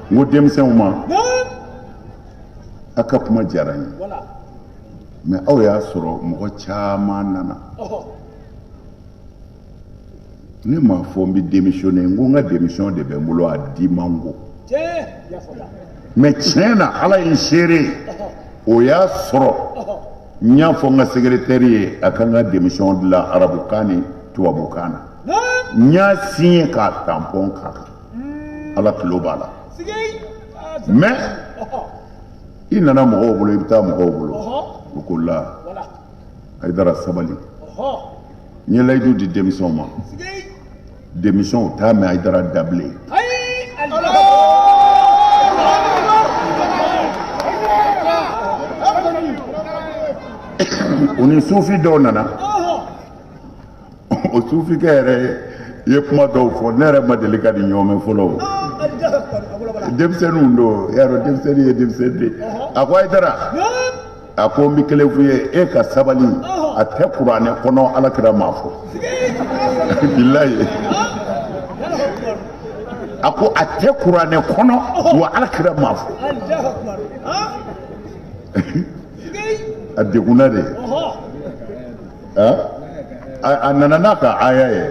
n ko denmisɛnw ma a ka kuma diyara n ye mais aw y'a sɔrɔ mɔgɔ caman nana ne m'a fɔ n bɛ démissionner n ko n ka démission de bɛ n bolo a di man go mais tiɲɛ na ala ye n seere o y'a sɔrɔ n y'a fɔ n ka secrétaire ye a ka n ka démission dilan arabukan ni tubabukan na n y'a signé k'a tampon k'a kan ala tulo b'a la mais i nana mɔgɔw bolo i bɛ taa mɔgɔw bolo o ko la Haidara sabali n ye layidu di denmisɛnw ma démission t'a mɛn Haidara da bilen o ni sufi dɔw nana o sufikɛ yɛrɛ ye kuma dɔw fɔ ne yɛrɛ ma deli ka di ɲɔgɔn mɛn fɔlɔ denmisɛnninw don i y'a dɔn denmisɛnnin ye denmisɛnnin de a ko Haidara a ko n bɛ kelen f'i ye e ka sabali a tɛ kuranɛ kɔnɔ alakira m'a fɔ bilayi a ko a tɛ kuranɛ kɔnɔ wa alakira m'a fɔ a degunna de a nana n'a ka aya ye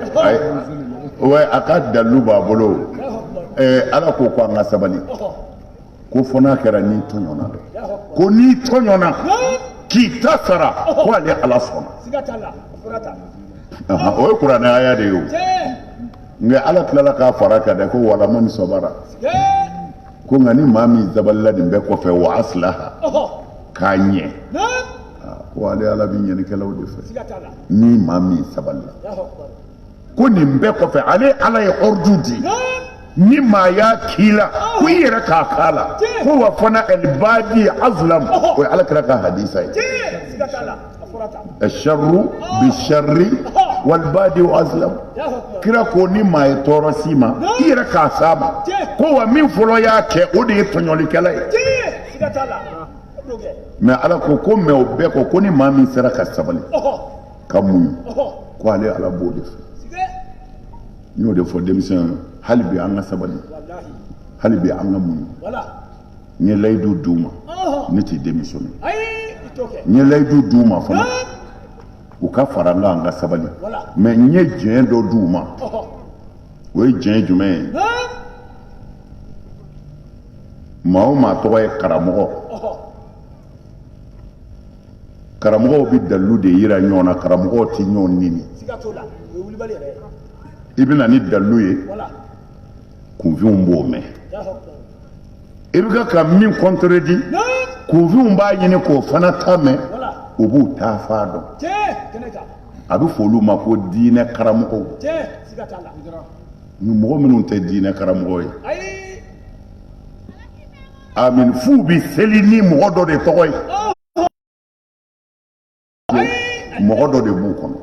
a ka dalilu b'a bolo ala ko ko an ka sabali ko fɔ n'a kɛra n'i tɔɲɔna ko n'i tɔɲɔna k'i ta sara ko ale ala sɔnna o ye kuranɛ aya de ye o nka ala tilala k'a fara kan dɛ ko wala man sabara ko nka ni maa min sabalila nin bɛɛ kɔfɛ wa aslaha k'a ɲɛ ko ale ala bɛ ɲɛnikɛlaw de fɛ ni maa min sabalila ko nin bɛɛ kɔfɛ ale ala ye ordre di ni maa y'a k'i la ko i yɛrɛ k'a k'a la ko wa fana alibadi azlam o ye ala kira ka hadisa ye asharru bisharri walbadi azlam kira ko ni maa ye tɔɔrɔ s'i ma i yɛrɛ k'a s'a ma ko wa min fɔlɔ y'a kɛ o de ye tɔɲɔlikɛla ye mais ala ko mais o bɛɛ ko ni maa min sera ka sabali ka muɲu ko ale ala b'o de fɛ n y'o de fɔ denmisɛn hali bi an ka sabali hali bi an ka muɲu n ye layidu d'u ma ne tɛ démissionner n ye layidu d'u ma fana u ka fara n kan an ka sabali mais n ye diɲɛ dɔ d'u ma o ye diɲɛ jumɛn ye maa o maa tɔgɔ ye karamɔgɔ karamɔgɔw bɛ dalilu de yira ɲɔgɔn na karamɔgɔw tɛ ɲɔgɔn nini i bɛ na ni dalilu ye kunfinw b'o mɛn i bɛ ka min contredit kunfinw b'a ɲini k'o fana ta mɛn o b'u ta fa dɔn a bɛ fɔ olu ma ko diinɛ karamɔgɔw mɔgɔ minnu tɛ diinɛ karamɔgɔ ye amin f'u bɛ seli ni mɔgɔ dɔ de tɔgɔ ye mɔgɔ dɔ de b'u kɔnɔ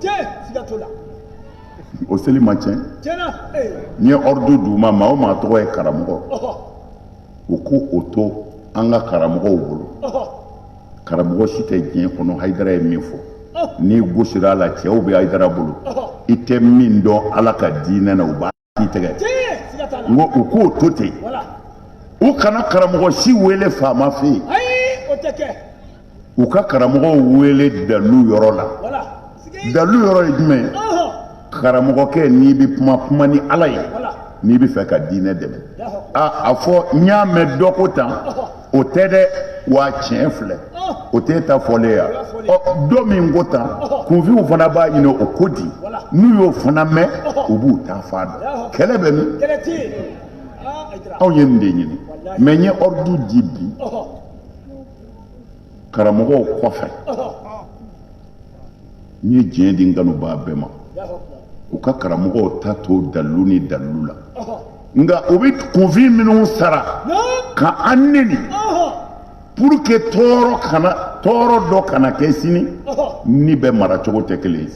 o seli ma tiɲɛ n ye ordre d'u ma maa o maa tɔgɔ ye karamɔgɔ u ko o to an ka karamɔgɔw bolo karamɔgɔ si tɛ diɲɛ kɔnɔ Hayidara ye min fɔ n'i gosira a la cɛw bɛ Hayidara bolo i tɛ min dɔn Ala ka diinɛ na u b'a k'i tɛgɛ n ko u k'o to ten u kana karamɔgɔ si wele faama fɛ yen u ka karamɔgɔw wele dalilu yɔrɔ la dalilu yɔrɔ ye jumɛn ye karamɔgɔkɛ n'i bɛ kuma ni Ala ye n'i bɛ fɛ ka diinɛ dɛmɛ a fɔ n y'a mɛn dɔ ko tan o tɛ dɛ wa tiɲɛ filɛ o t'e ta fɔlen ya dɔ min ko tan kunfinw fana b'a ɲini o ko di n'u y'o fana mɛn u b'u ta fa dɔn kɛlɛ bɛ min anw ye nin de ɲini mɛ n ye ordre di bi karamɔgɔw kɔfɛ n ye diɲɛ di n kanubaa bɛɛ ma u ka karamɔgɔw ta to dalilu ni dalilu la nka u bɛ kunfin minnu sara ka an neni pour que tɔɔrɔ dɔ kana kɛ sini ni bɛ mara cogo tɛ kelen ye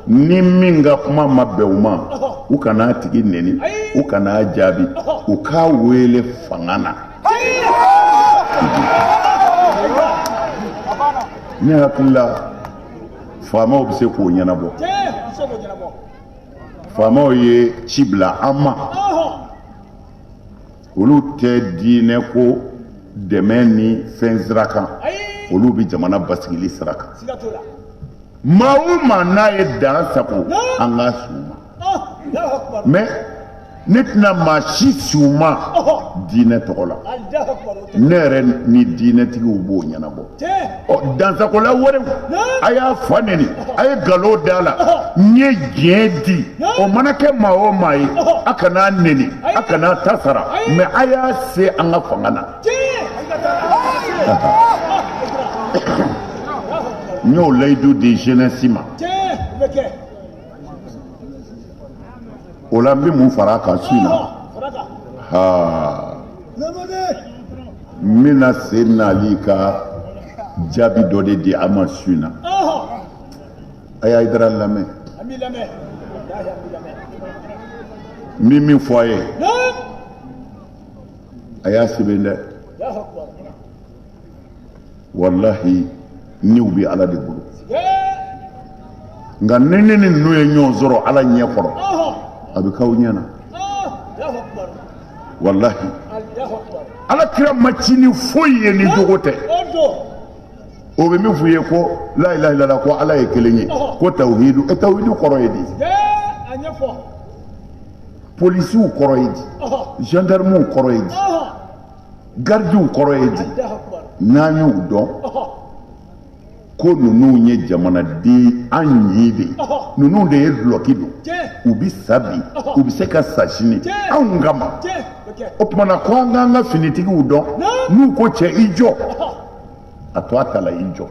ni min ka kuma ma bɛn u ma u kana tigi neni u kana jaabi u k'a wele fanga na ne hakili la faamaw bɛ se k'o ɲɛnabɔ faamaw ye ci bila an ma olu tɛ diinɛ ko dɛmɛ ni fɛn sira kan olu bɛ jamana basigili sira kan maa o maa n'a ye dan sago an ka s'u ma mais ne tɛna maa si s'u ma diinɛ tɔgɔ la ne yɛrɛ ni diinɛtigiw b'o ɲɛnabɔ dansagola wɛrɛw a y'a fa neni a ye nkalon da la n ye diɲɛ di o mana kɛ maa o maa ye a kana neni a kana ta sara mais a y'a se an ka fanga na n y'o layidu di jeunesse ma o la n bɛ mun fara a kan su in na n bɛna Seydina Ali ka jaabi dɔ de di a ma su in na a y'a Hayidara lamɛn n bɛ min fɔ a ye a y'a sɛbɛn dɛ walahi niw bɛ Ala de bolo nka ni ne ni ninnu ye ɲɔgɔn sɔrɔ Ala ɲɛ kɔrɔ a bɛ k'aw ɲɛna walahi Alakira ma ci ni foyi ye ni jogo tɛ o bɛ min f'u ye ko la ilaha illallah ko Ala ye kelen ye ko tawhidu tawhidu kɔrɔ ye di polisiw kɔrɔ ye di gendarmew kɔrɔ ye di gardiw kɔrɔ ye di n'an y'u dɔn ko ninnu ye jamanaden an ye de ninnu de ye dulɔki don u bɛ sa bi u bɛ se ka sa sini anw kama o tumana ko an k'an ka finitigiw dɔn n'u ko cɛ i jɔ a to a ta la i jɔ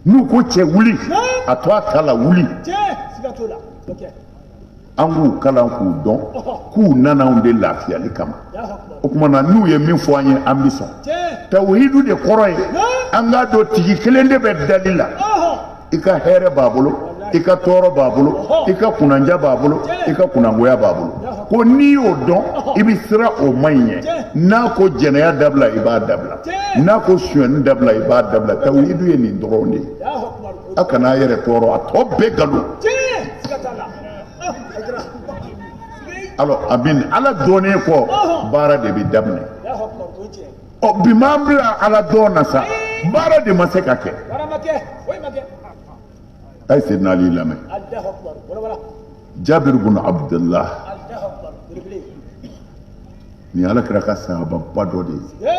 n'u ko cɛ wuli a to a ta la wuli an k'u kalan k'u dɔn k'u nana anw de lafiyali kama o tumana n'u ye min fɔ an ye an bɛ sɔn tawhidu de kɔrɔ ye an k'a dɔn tigi kelen de bɛ dali la i ka hɛrɛ b'a bolo i ka tɔɔrɔ b'a bolo i ka kunanja b'a bolo i ka kunangoya b'a bolo ko n'i y'o dɔn i bɛ siran o ma ɲɛ n'a ko jɛnɛya dabila i b'a dabila n'a ko sonyɛni dabila i b'a dabila tawhidu ye nin dɔrɔn de ye a kana a yɛrɛ tɔɔrɔ a tɔ bɛɛ nkalon alors amin Ala dɔnnen kɔ baara de bɛ daminɛ bi m'an bila Ala dɔn na sa baara de ma se ka kɛ a ye Seydina Ali lamɛn Jabir bin Abdullah nin Alakira ka sahababa dɔ de ye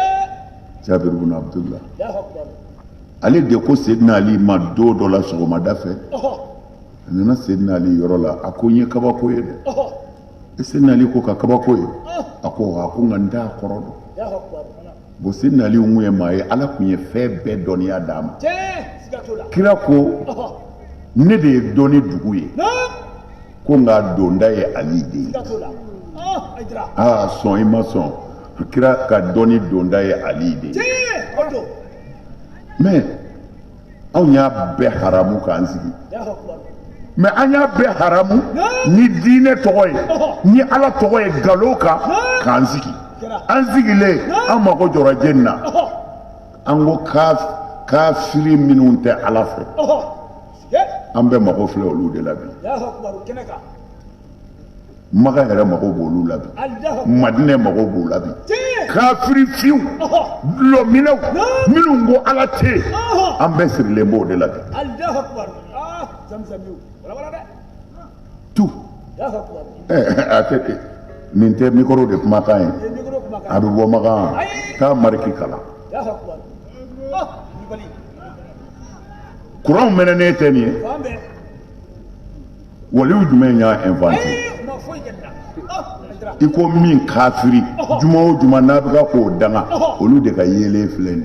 Jabir bin Abdullah ale de ko Seydina Ali ma do dɔ la sɔgɔmada fɛ a nana Seydina Ali yɔrɔ la a ko n ye kabako ye dɛ Seydina Ali ko ka kabako ye a ko nka n t'a kɔrɔ dɔn bon Seydina Ali mun ye maa ye Ala tun ye fɛn bɛɛ dɔnniya d'a ma kira ko ne de ye dɔnni dugu ye ko nka donda ye Ali de ye sɔn i ma sɔn kira ka dɔnni donda ye Ali de ye mais anw y'a bɛɛ haramu k'an sigi mais an y'a bɛɛ haramu ni diinɛ tɔgɔ ye ni Ala tɔgɔ ye nkalon kan k'an sigi an sigilen an mago jɔra jɛnni na an ko kafiri minnu tɛ Ala fɛ an bɛɛ mago filɛ olu de la bi Maka yɛrɛ mago b'olu la bi Madinɛ mago b'o la bi kafiri fiw dulɔminɛw minnu ko Ala tɛ yen an bɛɛ sirilen b'o de la bi tout a tɛ nin tɛ mikoro de kumakan ye a bɛ bɔ Maka k'a mariki kalan kuranw mɛnɛnen tɛ nin ye waliw jumɛn y'a inventé i ko min kafiri juma o juma n'a bɛ ka k'o danga olu de ka yeelen filɛ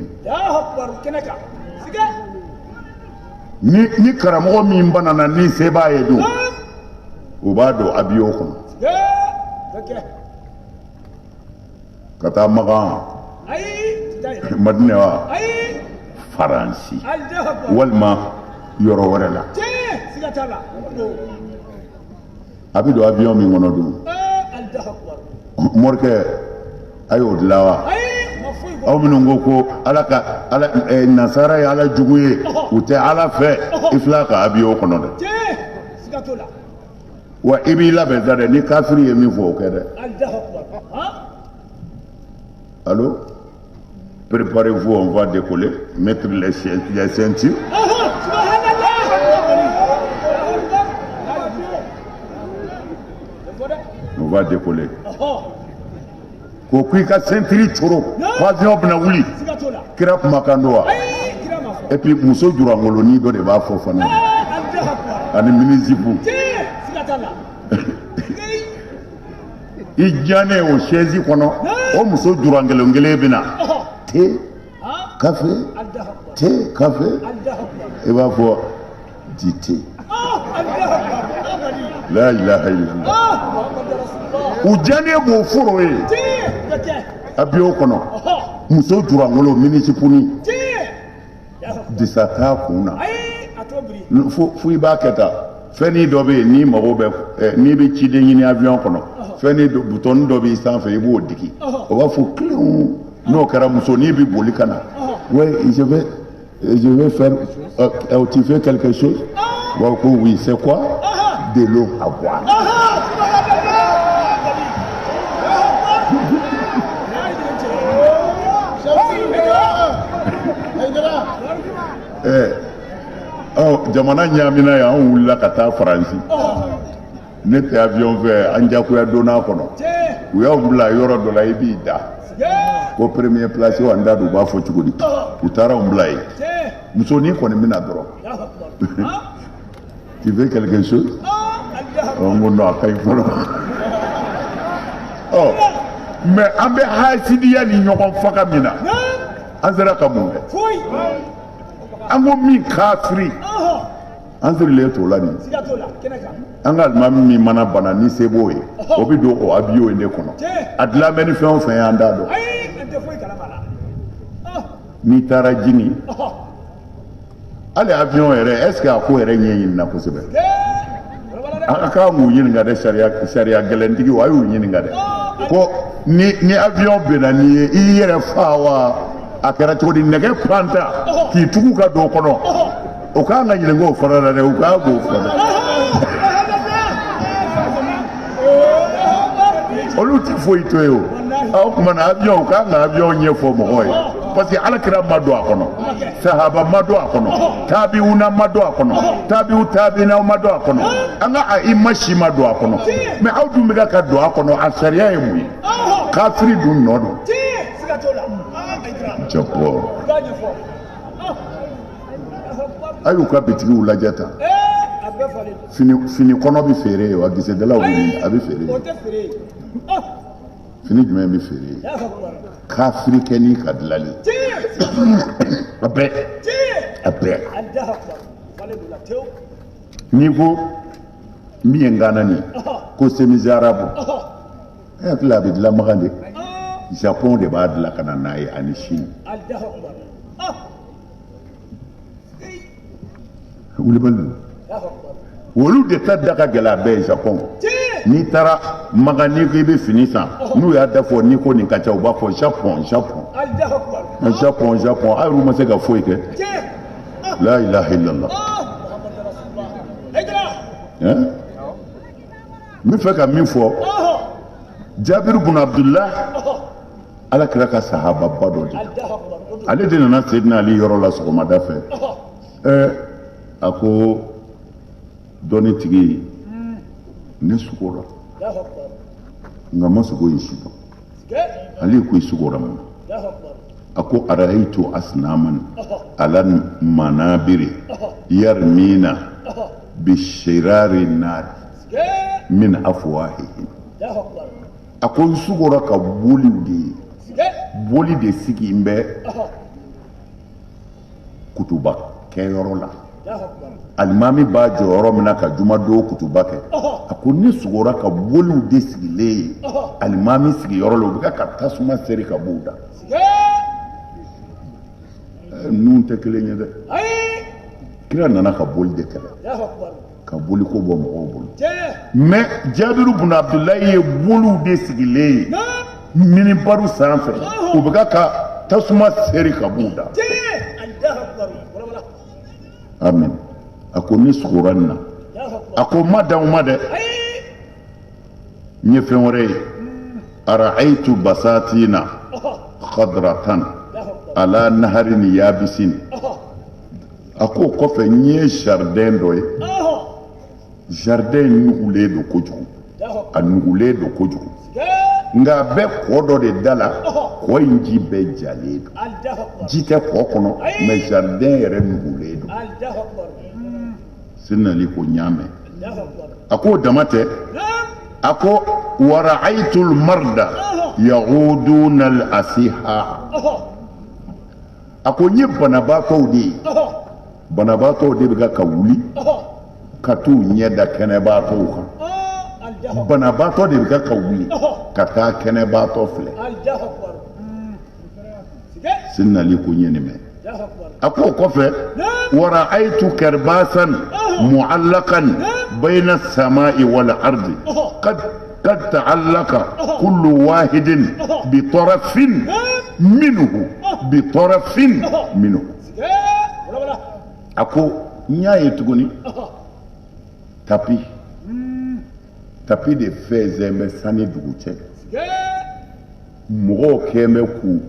nin ni karamɔgɔ min banana ni se b'a ye dun o b'a don avion kɔnɔ ka taa Maka Madinɛ wa Faransi walima yɔrɔ wɛrɛ la a bɛ don avion min kɔnɔ dun morikɛ a y'o dilan wa aw minnu ko Ala ka nasara ye Ala jugu ye u tɛ Ala fɛ i filɛ ka avion kɔnɔ dɛ wa i b'i labɛn sa dɛ ni kafiri ye min fɔ o kɛ dɛ allo préparez-vous on va décoller mettre les ceintures on va décoller ko k'i ka ceinture coro ko avion bɛna wuli kira kumakan don wa et puis muso jurangolonin dɔ de b'a fɔ fana ani minisipu i diyanen o chaise kɔnɔ o muso jurangelen kelen bɛ na thé café i b'a fɔ di thé la ilaha illallah u diyanen b'o foro ye avion kɔnɔ muso jurangolo minisipuni disa t'a kun na fo i b'a kɛ tan fɛn dɔ bɛ yen n'i mago bɛ n'i bɛ ciden ɲini avion kɔnɔ fɛn butɔni dɔ b'i sanfɛ i b'o digi o b'a fɔ kilenw n'o kɛra musonin bɛ boli ka na ouais je vais faire tu fais quelque chose bon oui c'est quoi de l'eau à boire jamana ɲaamina yan an wulila ka taa Faransi ne tɛ avion fɛ an jagoya donna kɔnɔ u y'aw bila yɔrɔ dɔ la i b'i da ko premier place wa n t'a dɔn u b'a fɔ cogo di u taara anw bila yen musonin kɔni bɛna dɔrɔn tu veux quelque chose n ko non a ka ɲi fɔlɔ mais an bɛ hasidiya ni ɲɔgɔn faga min na an sera ka mun kɛ an ko min kafiri an sirilen t'o la nin an ka alimami min mana bana ni se b'o ye o bɛ don o avion in de kɔnɔ a dilan bɛ ni fɛn o fɛn ye an t'a dɔn n'i taara Jini hali avion yɛrɛ est ce que a ko yɛrɛ ɲɛɲinina kosɛbɛ a ka k'u ɲininka dɛ sariya gɛlɛntigiw a y'u ɲininka dɛ ko ni avion bɛnna n'i ye i yɛrɛ fa wa a kɛra cogo di nɛgɛ panta k'i tugu ka don o kɔnɔ o k'an ka ɲininka o fana la dɛ u k'a b'o fɔ dɛ olu tɛ foyi to ye o tuma na avion u k'an ka avion ɲɛfɔ mɔgɔw ye parce que alakira ma don a kɔnɔ sahaba ma don a kɔnɔ tabiuna ma don a kɔnɔ tabinaw ma don a kɔnɔ an ka a'imma si ma don a kɔnɔ mais aw dun bɛ ka don a kɔnɔ a sariya ye mun ye kafiri dun nɔ don jabɔ ayu ka bitigiw lajɛ tan fini kɔnɔ bɛ feere wa gisɛdalaw a bɛ feere fini jumɛn bɛ feere kafiri kɛ ni ka dilali a bɛɛ n'i ko min ye Ngana nin ko semizi arabu e hakili a bɛ dilan Makan de Japon de b'a dilan ka na n'a ye ani Chine wulibali olu de ta da ka gɛlɛ a bɛɛ ye Japon n'i taara Makan n'i ko i bɛ fini san n'u y'a da fɔ n'i ko nin ka ca u b'a fɔ Japon a y'olu ma se ka foyi kɛ la ilaha illallah n bɛ fɛ ka min fɔ Jabir bin Abdullah ala kira ka sahababa dɔ de ale de nana Seydina Ali yɔrɔ la sɔgɔmada fɛ a ko dɔnnitigi ne sugora nka ma sogo in si dɔn ale ko i sugora mun a ko ara'aytu asnaman ala manabiri yarmina bishirari nar min afwahihim a ko n sugora ka boli de sigi n bɛ kutuba kɛyɔrɔ la alimami b'a jɔyɔrɔ min na ka jumadon kutuba kɛ a ko ne sugora ka boliw de sigilen ye alimami sigiyɔrɔ la u bɛ ka tasuma seri ka b'u da ninnu tɛ kelen ye dɛ kira nana ka boli de kɛlɛ ka boli ko bɔ mɔgɔw bolo mais Jabiru bin Abdulayi ye boliw de sigilen ye minibaru sanfɛ u bɛ ka tasuma seri ka b'u da amen a ko ne sugora nin na a ko ma dan o ma dɛ n ye fɛn wɛrɛ ye ara'aytu basatina khadratan ala naharin yabisin a ko kɔfɛ n ye jardin dɔ ye jardin nugulen don kojugu a nugulen don kojugu nka a bɛ kɔ dɔ de da la kɔ in ji bɛɛ jalen don ji tɛ kɔ kɔnɔ mais jardin yɛrɛ nugulen don Seydina Ali ko n y'a mɛn a ko dama tɛ a ko wara'aytul marda ya'uduna al-asiha a ko n ye banabaatɔw de ye banabaatɔw de bɛ ka wuli ka t'u ɲɛ da kɛnɛbaatɔw kan banabaatɔ de bɛ ka wuli ka taa kɛnɛbaatɔ filɛ Seydina Ali ko n ye nin mɛn a ko o kɔfɛ wara'aytu karbasan mu'allakan bayna as-sama'i wal ardi qad ta'allaqa kullu wahidin bi tarafin minhu a ko n y'a ye tuguni tapi de fɛnsɛn bɛ sani dugu cɛ mɔgɔw kɛn bɛ k'u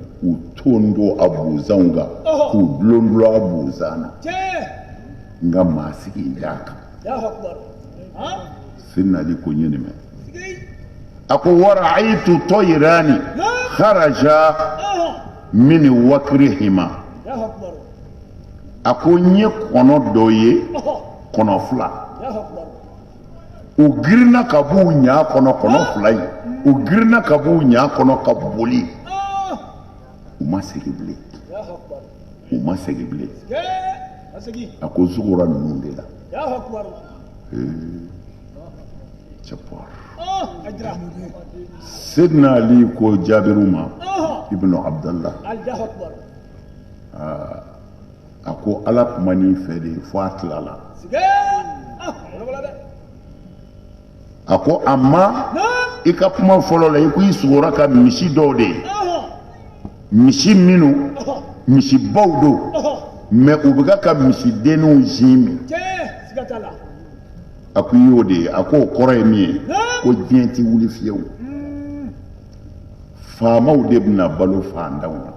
ton don a bozanw kan k'u dulon a bozan na nka maa sigi y'a kan Seydina Ali ko n ye nin mɛn a ko wara'aytu tayrani kharaja min wakrihima a ko n ye kɔnɔ dɔ ye kɔnɔ fila u girinna ka b'u ɲa kɔnɔ kɔnɔ fila in u girinna ka b'u ɲa kɔnɔ ka boli u ma segin bilen a ko zugora ninnu de la Seydina Ali ko Jabiru ma ibnu Abdallah a ko ala kuma n'i fɛ de fo a tilala a ko amma i ka kuma fɔlɔ la i ko i sugora ka misi dɔw de ye misi minnu misibaw don mais u bɛ ka misidenninw zi min a ko i y'o de ye a ko o kɔrɔ ye min ye ko diɲɛ tɛ wuli fiyewu faamaw de bɛna balo faantanw na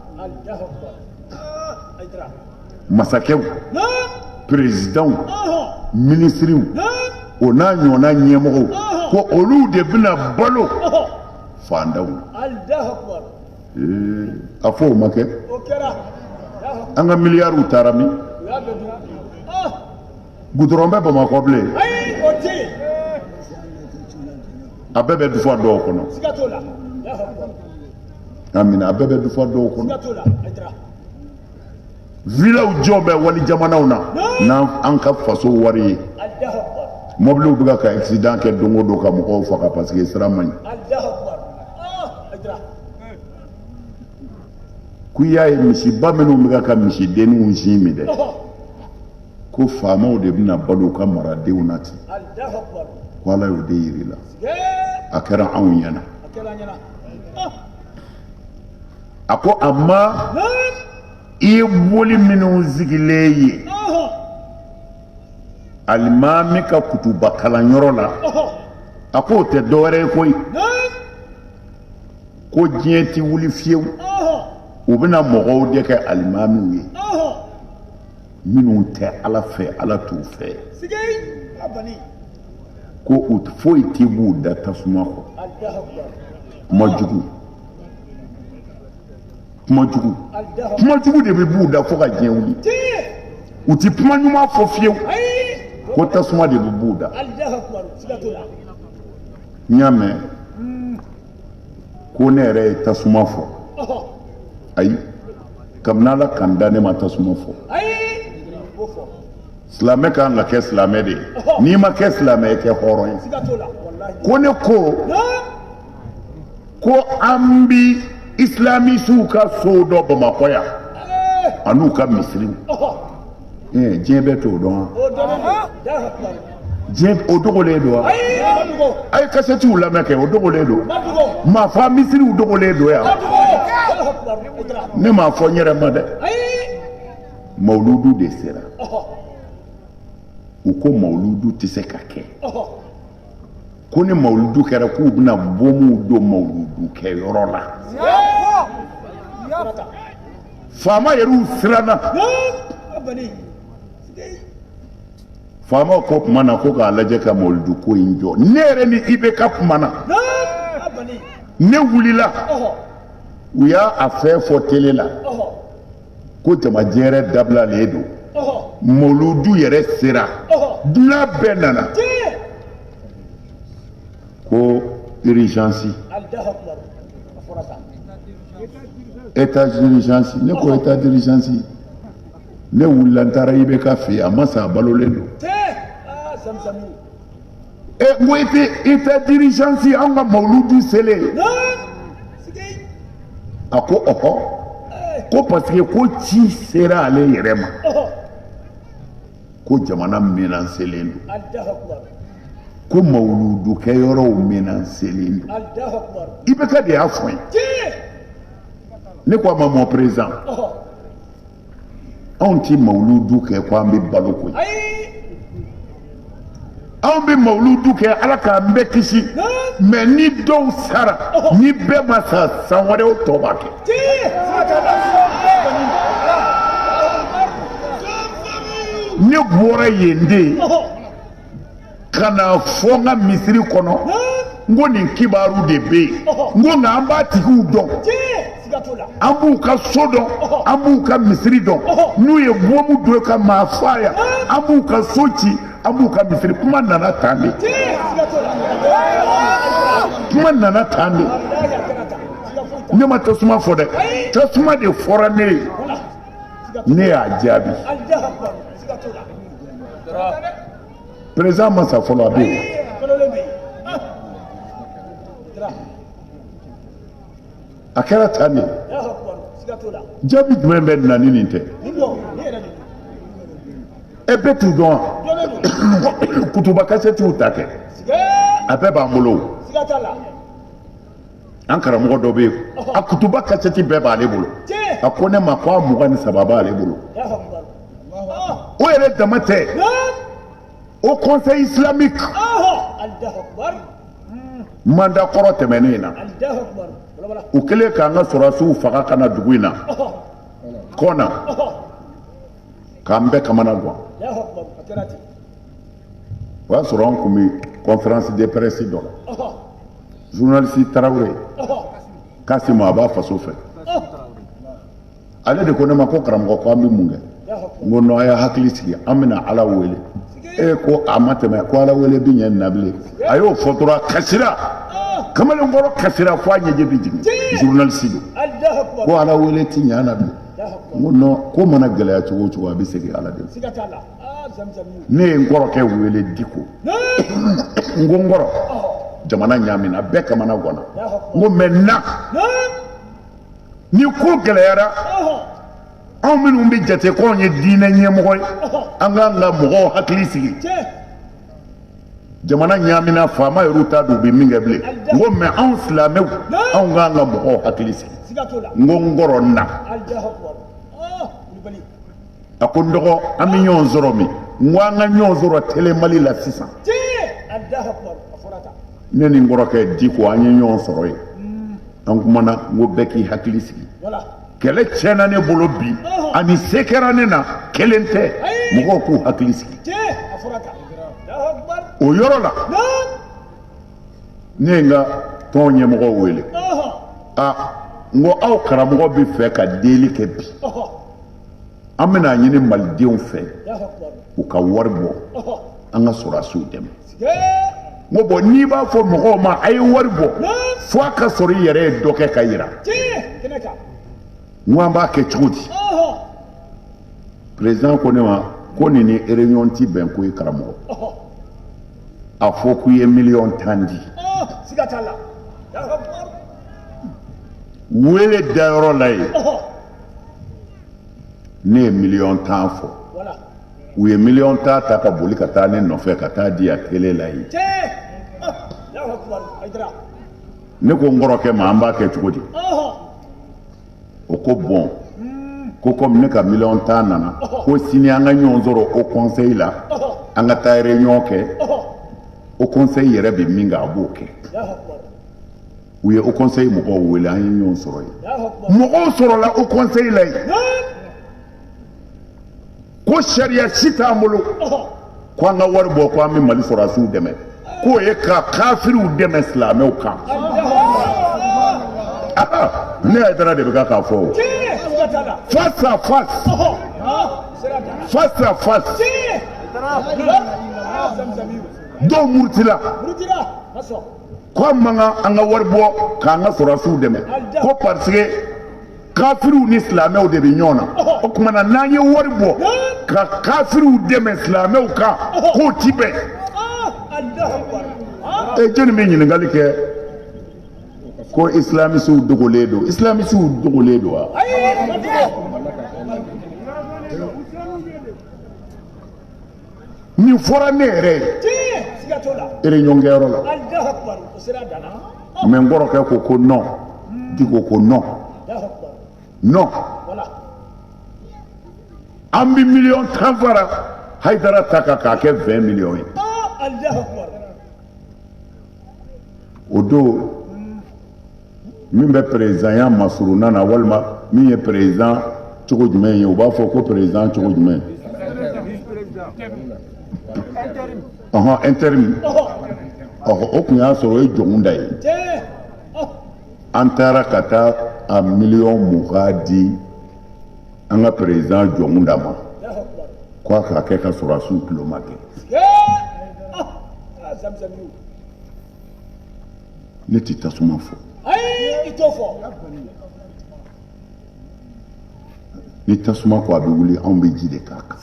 masakɛw présidents ministres o n'a ɲɔgɔnna ɲɛmɔgɔw ko olu de bɛna balo faantanw na a fɔ o ma kɛ an ka miliyariw taara min goudron bɛ Bamakɔ bilen a bɛɛ bɛ du fɔ dɔw kɔnɔ amina a bɛɛ bɛ du fɔ dɔw kɔnɔ vilaw jɔ bɛ wali jamanaw na n'an ka faso wari ye mobiliw bɛ ka accident kɛ don o don ka mɔgɔw faga parce que sira man ɲi k'u y'a ye misiba minnu bɛ ka misidenninw sin min dɛ ko faamaw de bɛna balo u ka maradenw na ten ko Ala y'o de yir'i la a kɛra anw ɲɛna a ko amma i ye boli minnu sigilen ye alimami ka kutuba kalanyɔrɔ la a ko o tɛ dɔwɛrɛ ye koyi ko diɲɛ ti wuli fiyewu u bɛna mɔgɔw de kɛ alimamiw ye minnu tɛ Ala fɛ Ala t'u fɛ ko u foyi t'i b'u da tasuma kɔ kuma jugu de bɛ b'u da fo ka diɲɛ wuli u ti kuma ɲuman fɔ fiyewu ko tasuma de bɛ b'u da n y'a mɛn ko ne yɛrɛ ye tasuma fɔ ayi kabini Ala kan da ne ma tasuma fɔ silamɛ kan ka kɛ silamɛ de ye n'i ma kɛ silamɛ ye kɛ hɔrɔn ye ko ne ko an bi islamisiw ka so dɔ Bamakɔ yan an'u ka misiriw diɲɛ bɛɛ t'o dɔn wa diɲɛ o dogolen don wa a ye kasɛtiw lamɛn kɛ o dogolen don maa fa misiriw dogolen don yan ne m'a fɔ n yɛrɛ ma dɛ mawuludu de sera u ko mawuludu tɛ se ka kɛ ko ni mawuludu kɛra k'u bɛna bomuw don mawuludu kɛyɔrɔ la faama yɛrɛw siranna faama ko tuma na ko k'a lajɛ ka mawuludu ko in jɔ ne yɛrɛ ni IBK kuma na ne wulila u y'a fɛn fɔ télé la ko jamajɛrɛ dabilalen don mawuludu yɛrɛ sera dunan bɛɛ nana ko urgence état d'urgence ne ko état d'urgence ne wulila n taara IBK fɛ yen a ma sa a balolen don n ko état d'urgence anw ka mawuludu selen a ko ɔhɔ ko parce que ko ci sera ale yɛrɛ ma ko jamana menancelen don ko mawuludu kɛyɔrɔw menancelen don IBK de y'a fɔ n ye ne ko a ma mon président anw ti mawuludu kɛ ko an bɛ balo koyi anw bɛ mawuludu kɛ Ala k'an bɛɛ kisi mais ni dɔw sara ni bɛɛ ma sa san wɛrɛw tɔ b'a kɛ ne bɔra yen de ka na fɔ n ka misiri kɔnɔ n ko nin kibaru de bɛ yen n ko nka an b'a tigiw dɔn an b'u ka so dɔn an b'u ka misiri dɔn n'u ye bomu don ka maa fa yan an b'u ka so ci an b'u ka misiri kuma nana tan de kuma nana tan de ne ma tasuma fɔ dɛ tasuma de fɔra ne ye ne y'a jaabi président masa fɔlɔ a bɛ yen a kɛra tan de jaabi jumɛn bɛ na ni nin tɛ e bɛɛ t'u dɔn wa kutuba kasɛtiw ta kɛ a bɛɛ b'an bolo an karamɔgɔ dɔ bɛ yen a kutuba kasɛti bɛɛ b'ale bolo a ko ne ma ko a 23 b'ale bolo o yɛrɛ dama tɛ au conseil islamique mandat kɔrɔ tɛmɛnen na u kɛlen k'an ka sɔrɔdasiw faga ka na dugu in na kɔ na k'an bɛɛ kamana gan o y'a sɔrɔ an tun bɛ conférence de presse dɔ la journaliste Tarawele Kasimu a b'a faso fɛ ale de ko ne ma ko karamɔgɔ ko an bɛ mun kɛ n ko non a y'a hakili sigi an bɛna Ala wele ko amatema ko ala wele bi nyen nable ayo fotora kasira kamalen ngoro kasira fo anye jebi jigi journaliste ko ala wele ti nya nable ngono ko mana gele ya chugo abi segi ala de ne ngoro ke wele diko ngoro jamana nyamina be kamana gona ngo menna ni ko gele yara aw minnu bɛ jate ko ye diinɛ ɲɛmɔgɔ ye an k'an ka mɔgɔw hakili sigi jamana ɲaamina faama yɛrɛ t'a dɔn u bɛ min kɛ bilen n ko mɛ anw silamɛw anw k'an ka mɔgɔw hakili sigi n ko n kɔrɔ n na a ko n dɔgɔ an bɛ ɲɔgɔn sɔrɔ min n ko an ka ɲɔgɔn sɔrɔ tɛlɛmali la sisan ne ni n kɔrɔkɛ Diko an ye ɲɔgɔn sɔrɔ yen an kumana n ko bɛɛ k'i hakili sigi kɛlɛ tiɲɛna ne bolo bi ani se kɛra ne na kelen tɛ mɔgɔw k'u hakili sigi o yɔrɔ la ne ye n ka tɔn ɲɛmɔgɔw wele n ko aw karamɔgɔ bɛ fɛ ka deli kɛ bi an bɛna ɲini malidenw fɛ u ka wari bɔ an ka sɔrɔdasiw dɛmɛ n ko bɔn n'i b'a fɔ mɔgɔw ma a ye wari bɔ fo a ka sɔrɔ i yɛrɛ ye dɔ kɛ ka yira n ko an b'a kɛ cogo di président ko ne ma ko nin ni réunion ti bɛn ko ye karamɔgɔ a fɔ k'u ye $10,000,000 di wele dayɔrɔ la yen ne ye $10,000,000 fɔ u ye $1,000,000 ta ka boli ka taa ne nɔfɛ ka taa di a télé la yen ne ko n kɔrɔkɛ ma an b'a kɛ cogo di o ko bɔn ko comme ne ka $1,000,000 nana ko sini an ka ɲɔgɔn sɔrɔ o conseil la an ka taa réunion kɛ o conseil yɛrɛ bɛ min kɛ a b'o kɛ u ye o conseil mɔgɔw wele an ye ɲɔgɔn sɔrɔ yen mɔgɔw sɔrɔla o conseil la yen ko sariya si t'an bolo ko an ka wari bɔ ko an bɛ Mali sɔrɔdasiw dɛmɛ k'o ye ka kafiriw dɛmɛ silamɛw kan ne Haidara de bɛ k'a fɔ face à face face à face dɔw murutila ko an man kan an ka wari bɔ k'an ka sɔrɔdasiw dɛmɛ ko parce que kafiriw ni silamɛw de bɛ ɲɔgɔn na o tuma na n'an ye wari bɔ ka kafiriw dɛmɛ silamɛw kan k'o ti bɛn jɔnni bɛ ɲininkali kɛ ko islamisiw dogolen don islamisiw dogolen don wa nin fɔra ne yɛrɛ ye réunion kɛyɔrɔ la mais n kɔrɔkɛ ko non Diko ko non non an bɛ $1,000,000 fara Haidara ta kan k'a kɛ $20,000,000 ye o don min bɛ président masuruna na walima min ye président cogo jumɛn ye u b'a fɔ ko président cogo jumɛn intérim o tun y'a sɔrɔ o ye Jɔnkuda ye an taara ka taa a $20,000 di an ka président Jɔnkuda ma ko a k'a kɛ ka sɔrɔdasiw tulo ma kɛ ne tɛ tasuma fɔ ni tasuma ko a bɛ wuli anw bɛ ji de k'a kan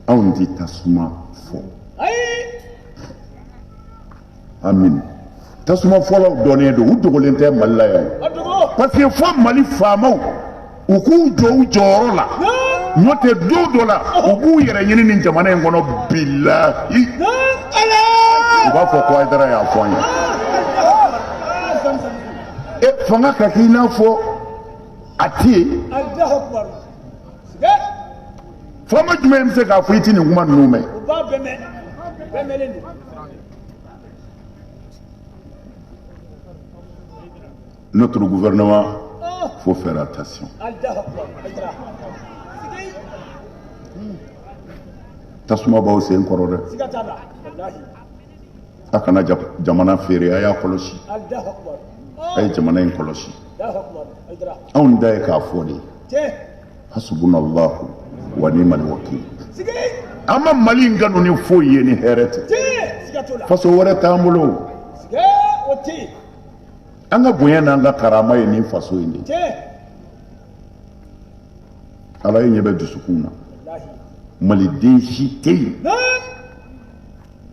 anw tɛ tasuma fɔ amin tasuma fɔlɔw dɔnnen don u dogolen tɛ Mali la yan parce que fɔ Mali faamaw u k'u jɔ u jɔyɔrɔ la n'o tɛ don dɔ la u b'u yɛrɛ ɲini nin jamana in kɔnɔ bilahi u b'a fɔ ko Haidara y'a fɔ an ye fanga ka k'i n'a fɔ a tɛ yen faama jumɛn bɛ se k'a fɔ i tɛ nin kuma ninnu mɛn notre gouvernement faut faire attention tasuma b'aw sen kɔrɔ dɛ a kana jamana feere a y'a kɔlɔsi a ye jamana in kɔlɔsi anw da ye k'a fɔ de hasbunallahu wa ni'mal wakil an ma Mali in kanu ni foyi ye ni hɛrɛ tɛ faso wɛrɛ t'an bolo an ka bonya n'an ka karama ye nin faso in de Ala ye ɲɛ bɛ dusukun na maliden si tɛ yen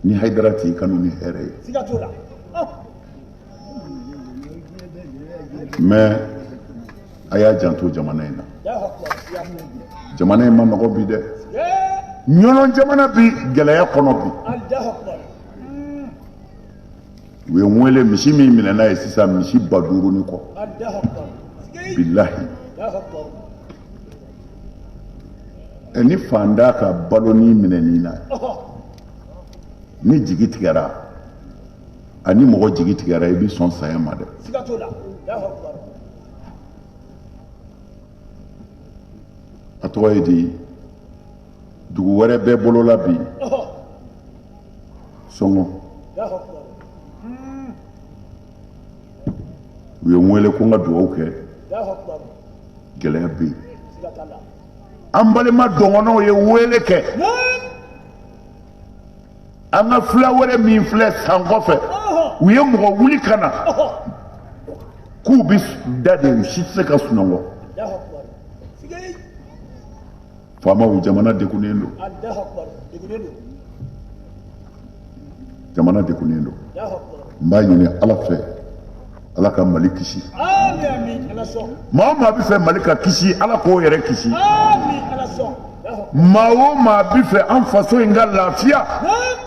ni Haidara t'i kanu ni hɛrɛ ye mais a y'a janto jamana in na jamana in ma nɔgɔ bi dɛ ɲɔnɔ jamana bi gɛlɛya kɔnɔ bi u ye n wele misi min minɛna ye sisan misi 5000 ni kɔ bilahi ni fanda ka baloni minɛni na ni jigi tigɛra ani mɔgɔ jigi tigɛra I bi sɔn saya ma dɛ a tɔgɔ ye di dugu wɛrɛ bɛɛ bolola bi sɔngɔ u ye n wele ko n ka dugawu kɛ gɛlɛya bɛ yen an balima dɔgɔnɔw ye wele kɛ an ka fila wɛrɛ min filɛ san kɔfɛ u ye mɔgɔ wuli ka na k'u bi da de u si tɛ se ka sunɔgɔ faamaw jamana degunnen don jamana degunnen don n b'a ɲini Ala fɛ Ala ka Mali kisi maa o maa bɛ fɛ Mali ka kisi Ala k'o yɛrɛ kisi maa o maa bɛ fɛ an faso in ka lafiya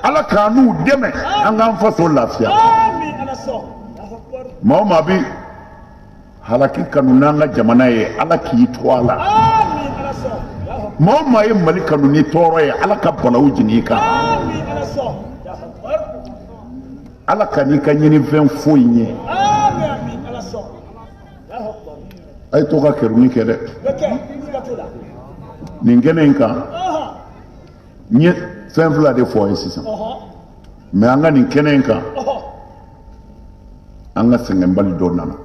Ala k'an n'u dɛmɛ an k'an faso lafiya maa o maa bɛ halaki kanu n'an ka jamana ye Ala k'i to a la maa o maa ye Mali kanu ni tɔɔrɔ ye Ala ka balawu jigin I kan Ala ka n'i ka ɲinifɛn foyi ɲɛ a ye to ka kɛruni kɛ dɛ nin kɛnɛ in kan n ye fɛn fila de fɔ a ye sisan mais an ka nin kɛnɛ in kan an ka sɛgɛnbali dɔ nana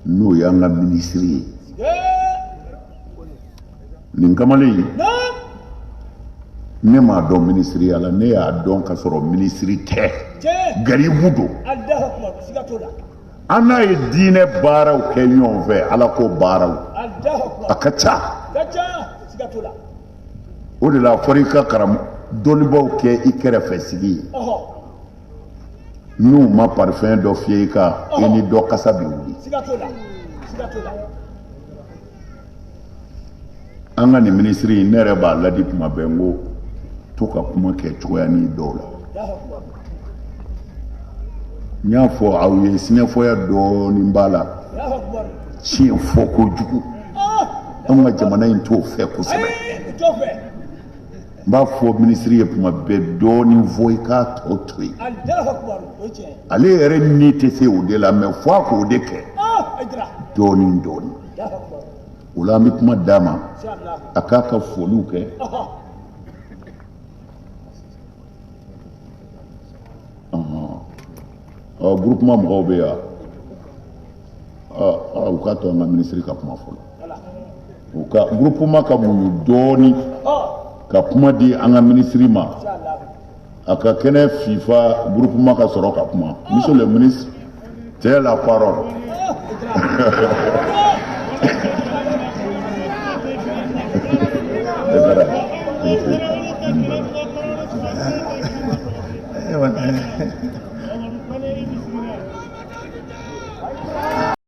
n'o ye an ka minisiri ye nin kamalen ne m'a dɔn minisiriya la ne y'a dɔn ka sɔrɔ minisiri tɛ garibu don an n'a ye diinɛ baaraw kɛ ɲɔgɔn fɛ Ala ko baaraw a ka ca o de la a fɔra I ka dɔnnibaw kɛ I kɛrɛfɛ sigi ye n'u ma parfum dɔ fiyɛ I kan I ni dɔ kasa bɛ wuli an ka nin minisiri ne yɛrɛ b'a ladi kuma bɛɛ n ko to ka kuma kɛ cogoya ni dɔw la n y'a fɔ aw ye sinɛfɔya dɔɔnin b'a la tiɲɛ fɔ kojugu an ka jamana in t'o fɛ kosɛbɛ n b'a fɔ minisiri ye kuma bɛɛ dɔɔnin fɔ I k'a tɔ to yen ale yɛrɛ ni tɛ se o de la mais fɔ a k'o de kɛ dɔɔnin dɔɔnin o la an bɛ kuma d'a ma a k'a ka foliw kɛ groupement mɔgɔw bɛ yan u k'a to an ka minisiri ka kuma fɔlɔ u ka groupement ka muɲu dɔɔnin ka kuma di an ka minisiri ma a ka kɛnɛ FIFA groupement ka sɔrɔ ka kuma monsieur le ministre c'est la parole